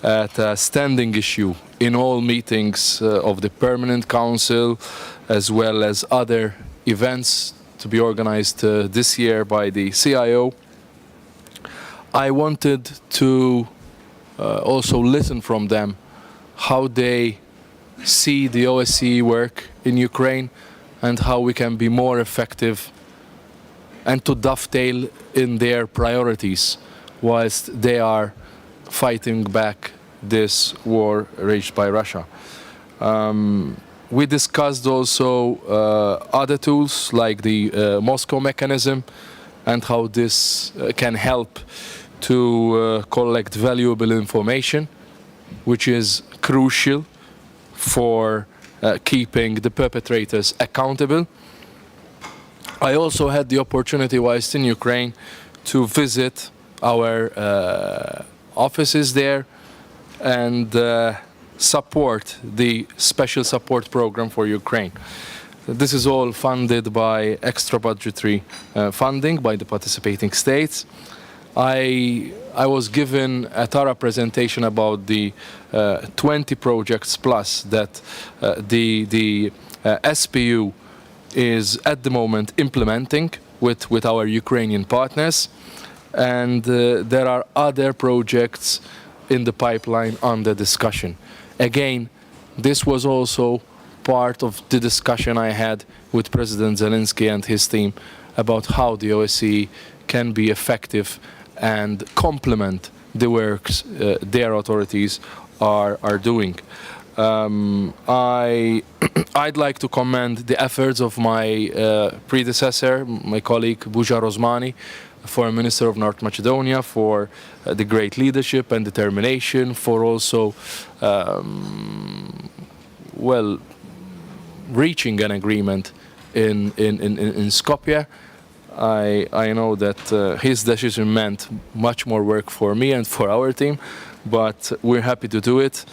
at a standing issue in all meetings of the Permanent Council, as well as other events to be organized this year by the CIO, I wanted to also listen from them how they see the OSCE work in Ukraine and how we can be more effective and to dovetail in their priorities whilst they are fighting back this war waged by Russia. We discussed also other tools like the Moscow mechanism and how this can help to collect valuable information, which is crucial for keeping the perpetrators accountable. I also had the opportunity whilst in Ukraine to visit our offices there and support the special support program for Ukraine. This is all funded by extra budgetary funding by the participating states. I was given a thorough presentation about the 20 projects plus that the SPU is at the moment implementing with our Ukrainian partners, and there are other projects in the pipeline under discussion. Again, this was also part of the discussion I had with President Zelensky and his team about how the OSCE can be effective and complement the works their authorities are doing. I'd like to commend the efforts of my predecessor, my colleague Bujar Osmani, Foreign Minister of North Macedonia, for the great leadership and determination, for also reaching an agreement in Skopje. I know that his decision meant much more work for me and for our team, but we're happy to do it.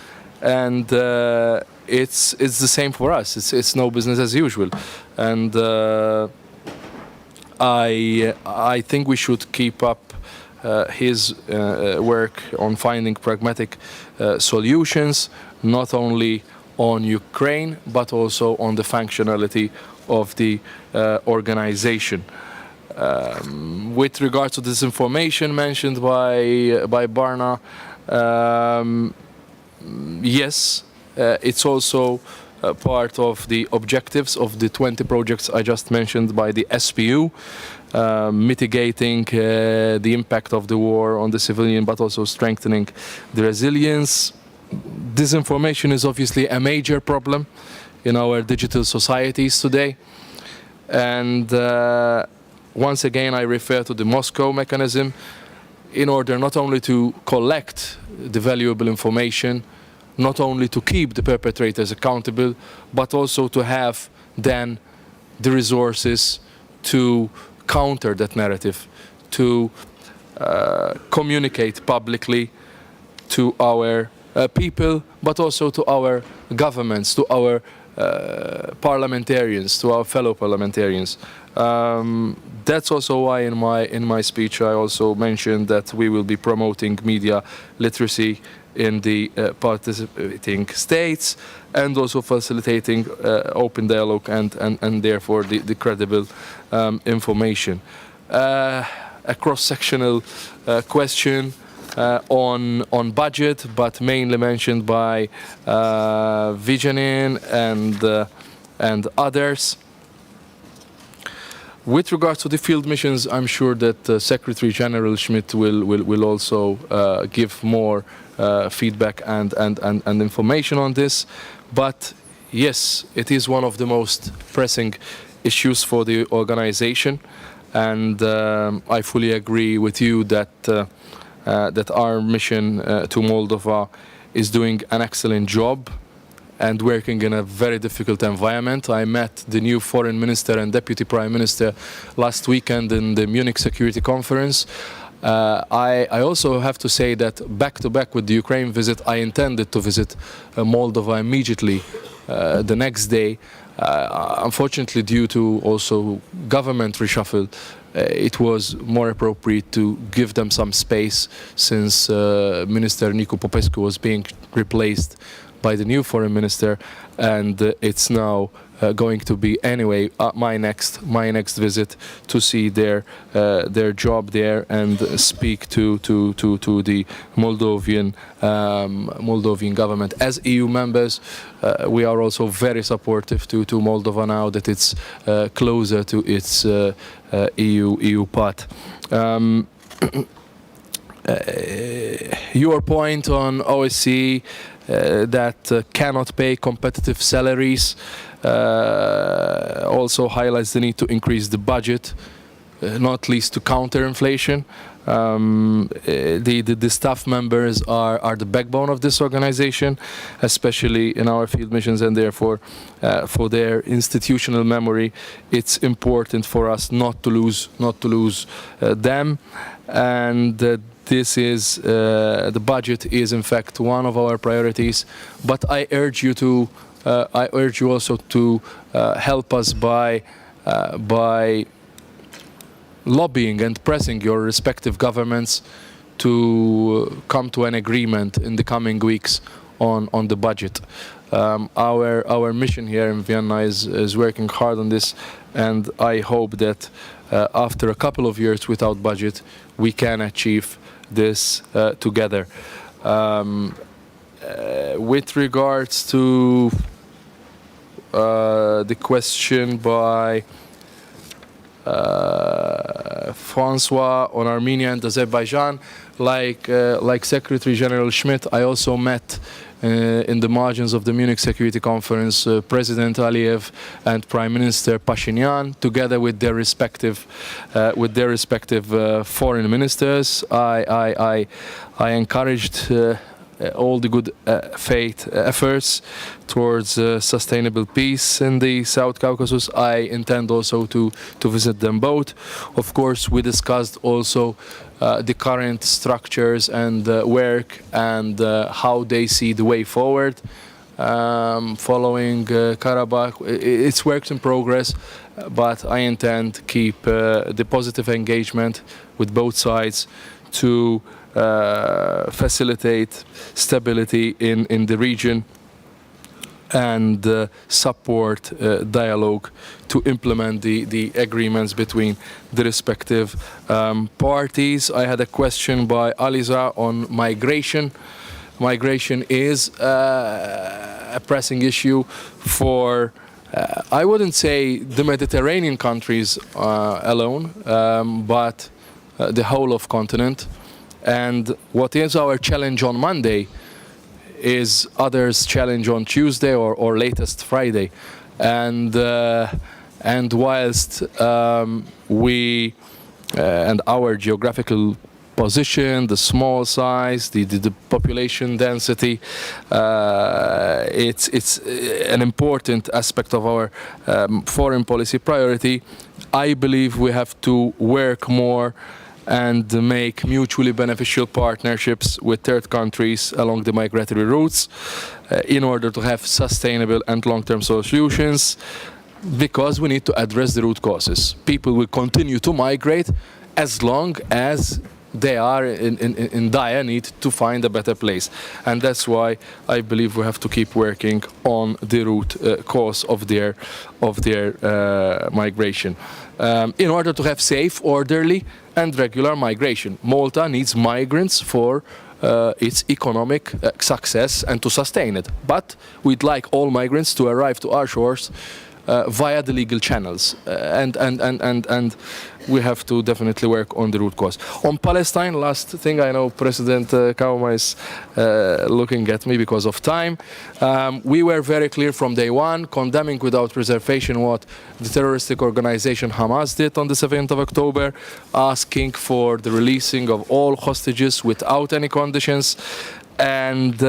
And it's the same for us. It's no business as usual, and I think we should keep up his work on finding pragmatic solutions, not only on Ukraine, but also on the functionality of the organization. With regard to disinformation mentioned by Barna, yes, it's also part of the objectives of the 20 projects I just mentioned by the SPU, mitigating the impact of the war on the civilian, but also strengthening the resilience. Disinformation is obviously a major problem in our digital societies today. And once again, I refer to the Moscow mechanism in order not only to collect the valuable information, not only to keep the perpetrators accountable, but also to have then the resources to counter that narrative, to communicate publicly to our people, but also to our governments, to our parliamentarians, to our fellow parliamentarians. That's also why in my speech I also mentioned that we will be promoting media literacy in the participating states, and also facilitating open dialogue and therefore the credible information. A cross-sectional question on budget, but mainly mentioned by Vijanin and others. With regard to the field missions, I'm sure that Secretary General Schmidt will also give more feedback and information on this. But yes, it is one of the most pressing issues for the organization, and I fully agree with you that that our mission to Moldova is doing an excellent job and working in a very difficult environment. I met the new Foreign Minister and Deputy Prime Minister last weekend in the Munich Security Conference. I also have to say that back-to-back with the Ukraine visit, I intended to visit Moldova immediately the next day. Unfortunately, due to also government reshuffle, it was more appropriate to give them some space, since Minister Nicu Popescu was being replaced by the new foreign minister, and it's now going to be anyway my next visit to see their job there and speak to the Moldovan government. As EU members, we are also very supportive to Moldova now that it's closer to its EU path. Your point on OSCE that cannot pay competitive salaries also highlights the need to increase the budget, not least to counter inflation. The staff members are the backbone of this organization, especially in our field missions, and therefore for their institutional memory, it's important for us not to lose them. And this is the budget is in fact one of our priorities, but I urge you also to help us by lobbying and pressing your respective governments to come to an agreement in the coming weeks on the budget. Our mission here in Vienna is working hard on this, and I hope that after a couple of years without budget, we can achieve this together. With regards to the question by Francois on Armenia and Azerbaijan, like Secretary General Schmidt, I also met in the margins of the Munich Security Conference President Aliyev and Prime Minister Pashinyan, together with their respective foreign ministers. I encouraged all the good faith efforts towards sustainable peace in the South Caucasus. I intend also to visit them both. Of course, we discussed also the current structures and work and how they see the way forward following Karabakh. It's works in progress, but I intend to keep the positive engagement with both sides to facilitate stability in the region and support dialogue to implement the agreements between the respective parties. I had a question by Aliza on migration. Migration is a pressing issue for, I wouldn't say the Mediterranean countries alone, but the whole of continent. And what is our challenge on Monday is others' challenge on Tuesday or latest Friday. And whilst we and our geographical position, the small size, the population density, it's an important aspect of our foreign policy priority. I believe we have to work more and make mutually beneficial partnerships with third countries along the migratory routes in order to have sustainable and long-term solutions, because we need to address the root causes. People will continue to migrate as long as they are in dire need to find a better place. And that's why I believe we have to keep working on the root cause of their migration. In order to have safe, orderly and regular migration. Malta needs migrants for its economic success and to sustain it. But we'd like all migrants to arrive to our shores via the legal channels, and we have to definitely work on the root cause. On Palestine, last thing, I know President Kauma is looking at me because of time. We were very clear from day one, condemning without reservation what the terroristic organization Hamas did on the 7th of October, asking for the releasing of all hostages without any conditions. And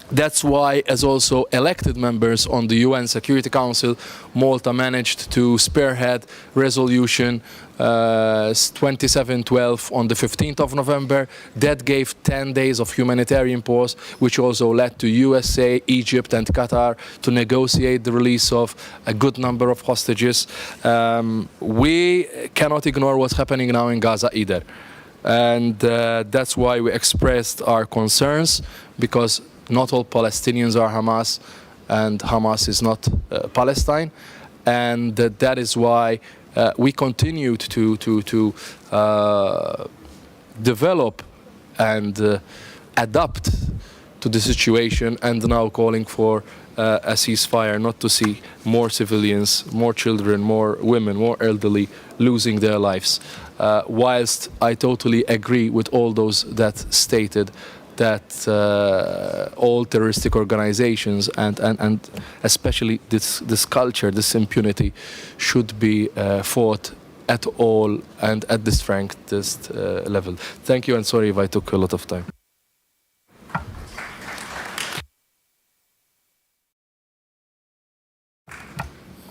that's why, as also elected members on the UN Security Council, Malta managed to spearhead resolution 2712 on the 15th of November. That gave 10 days of humanitarian pause, which also led to USA, Egypt and Qatar to negotiate the release of a good number of hostages. We cannot ignore what's happening now in Gaza either. And that's why we expressed our concerns, because not all Palestinians are Hamas, and Hamas is not Palestine, and that is why we continued to develop and adapt to the situation, and now calling for a ceasefire, not to see more civilians, more children, more women, more elderly losing their lives. Whilst I totally agree with all those that stated that all terroristic organizations and especially this culture, this impunity, should be fought at all and at the strongest level. Thank you, and sorry if I took a lot of time.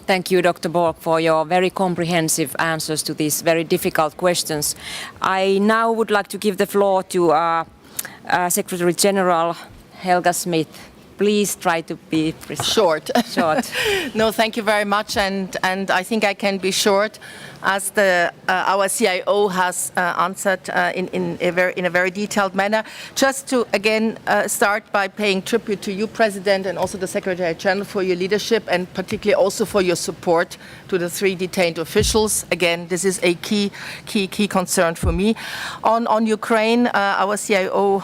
Thank you, Dr. Borg, for your very comprehensive answers to these very difficult questions. I now would like to give the floor to Secretary General Helga Smith. Please try to be precise. Short. Short. No, thank you very much, and I think I can be short, as our CIO has answered in a very detailed manner. Just to again start by paying tribute to you, President, and also the Secretary General, for your leadership, and particularly also for your support to the 3 detained officials. Again, this is a key concern for me. On Ukraine, our CIO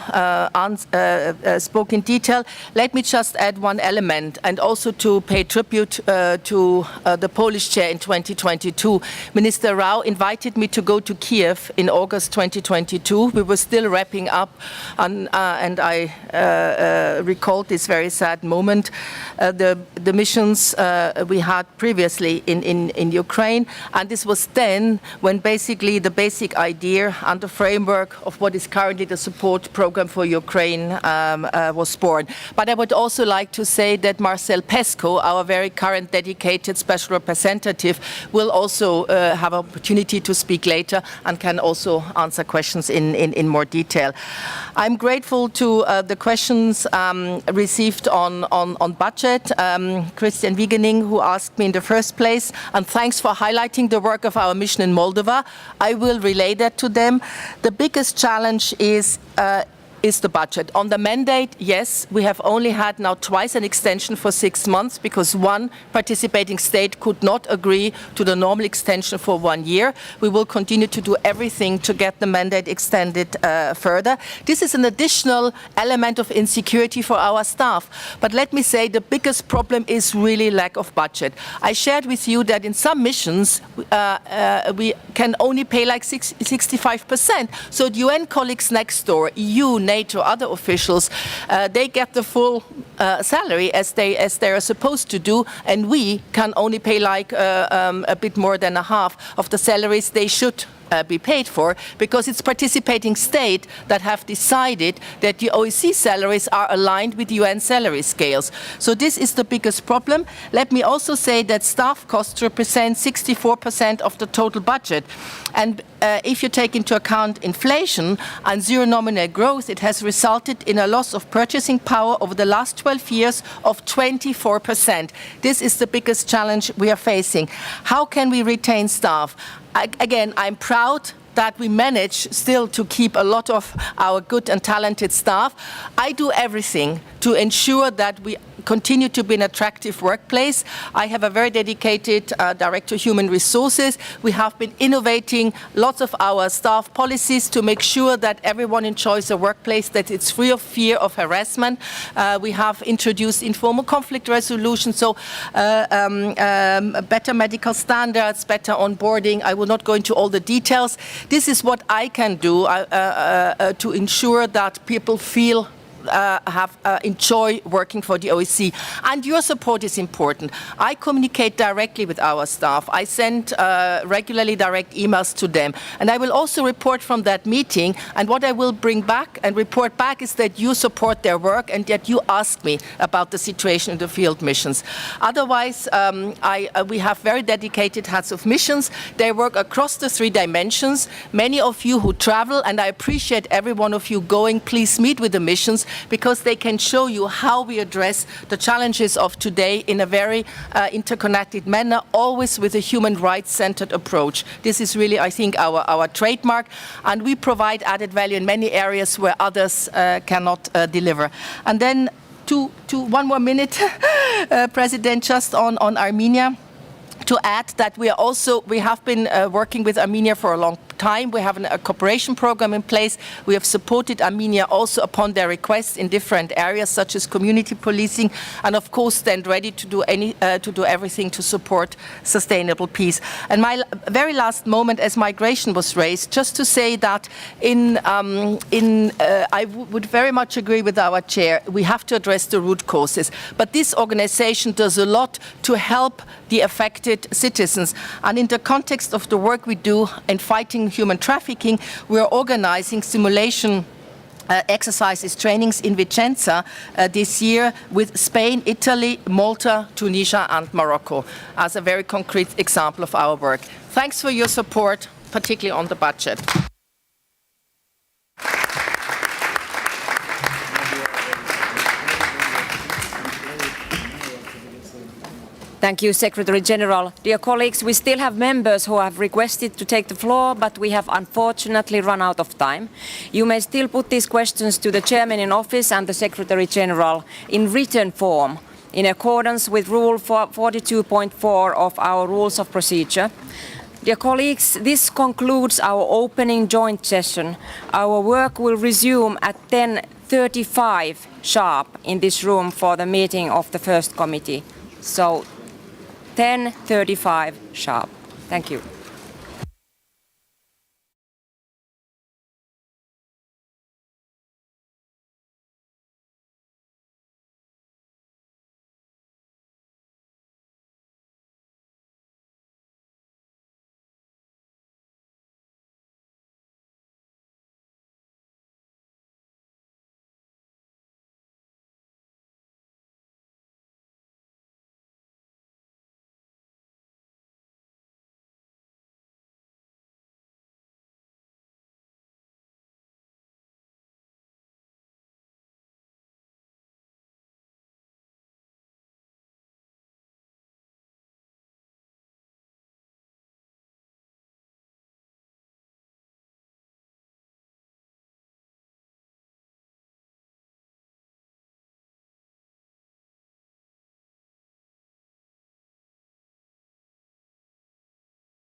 spoke in detail. Let me just add one element, and also to pay tribute to the Polish chair in 2022. Minister Rau invited me to go to Kiev in August 2022. We were still wrapping up, and I recalled this very sad moment. The missions we had previously in Ukraine, and this was then when basically the basic idea and the framework of what is currently the support program for Ukraine was born. But I would also like to say that Marcel Pesco, our very current dedicated special representative, will also have opportunity to speak later and can also answer questions in more detail. I'm grateful to the questions received on budget. Christian Wiegening, who asked me in the first place, and thanks for highlighting the work of our mission in Moldova. I will relay that to them. The biggest challenge is is the budget. On the mandate, yes, we have only had now twice an extension for 6 months because one participating state could not agree to the normal extension for 1 year. We will continue to do everything to get the mandate extended further. This is an additional element of insecurity for our staff. But let me say the biggest problem is really lack of budget. I shared with you that in some missions we can only pay like 65%. So the UN colleagues next door, EU, NATO, other officials, they get the full salary as they are supposed to do, and we can only pay like a bit more than a half of the salaries they should be paid for, because it's participating state that have decided that the OSCE salaries are aligned with UN salary scales. So this is the biggest problem. Let me also say that staff costs represent 64% of the total budget. And if you take into account inflation and zero nominal growth, it has resulted in a loss of purchasing power over the last 12 years of 24%. This is the biggest challenge we are facing. How can we retain staff? Again, I'm proud that we manage still to keep a lot of our good and talented staff. I do everything to ensure that we continue to be an attractive workplace. I have a very dedicated Director of Human Resources. We have been innovating lots of our staff policies to make sure that everyone enjoys a workplace that it's free of fear of harassment. We have introduced informal conflict resolution, so better medical standards, better onboarding. I will not go into all the details. This is what I can do to ensure that people feel enjoy working for the OSCE. And your support is important. I communicate directly with our staff. I send regularly direct emails to them. And I will also report from that meeting. And what I will bring back and report back is that you support their work and that you ask me about the situation in the field missions. Otherwise, we have very dedicated heads of missions. They work across the 3 dimensions. Many of you who travel, and I appreciate every one of you going, please meet with the missions, because they can show you how we address the challenges of today in a very interconnected manner, always with a human rights-centered approach. This is really, I think, our trademark, and we provide added value in many areas where others cannot deliver. And then, one more minute, President, just on Armenia. To add that we have been working with Armenia for a long time. We have a cooperation program in place. We have supported Armenia also upon their requests in different areas, such as community policing, and of course stand ready to do everything to support sustainable peace. And my very last moment, as migration was raised, just to say that I would very much agree with our chair. We have to address the root causes, but this organization does a lot to help the affected citizens. And in the context of the work we do in fighting human trafficking, we are organizing simulation exercises, trainings in Vicenza this year with Spain, Italy, Malta, Tunisia and Morocco as a very concrete example of our work. Thanks for your support, particularly on the budget. Thank you, Secretary General. Dear colleagues, we still have members who have requested to take the floor, but we have unfortunately run out of time. You may still put these questions to the Chairman in office and the Secretary General in written form, in accordance with Rule 42.4 of our Rules of Procedure. Dear colleagues, this concludes our opening joint session. Our work will resume at 10:35 sharp in this room for the meeting of the first committee. So 10:35 sharp. Thank you.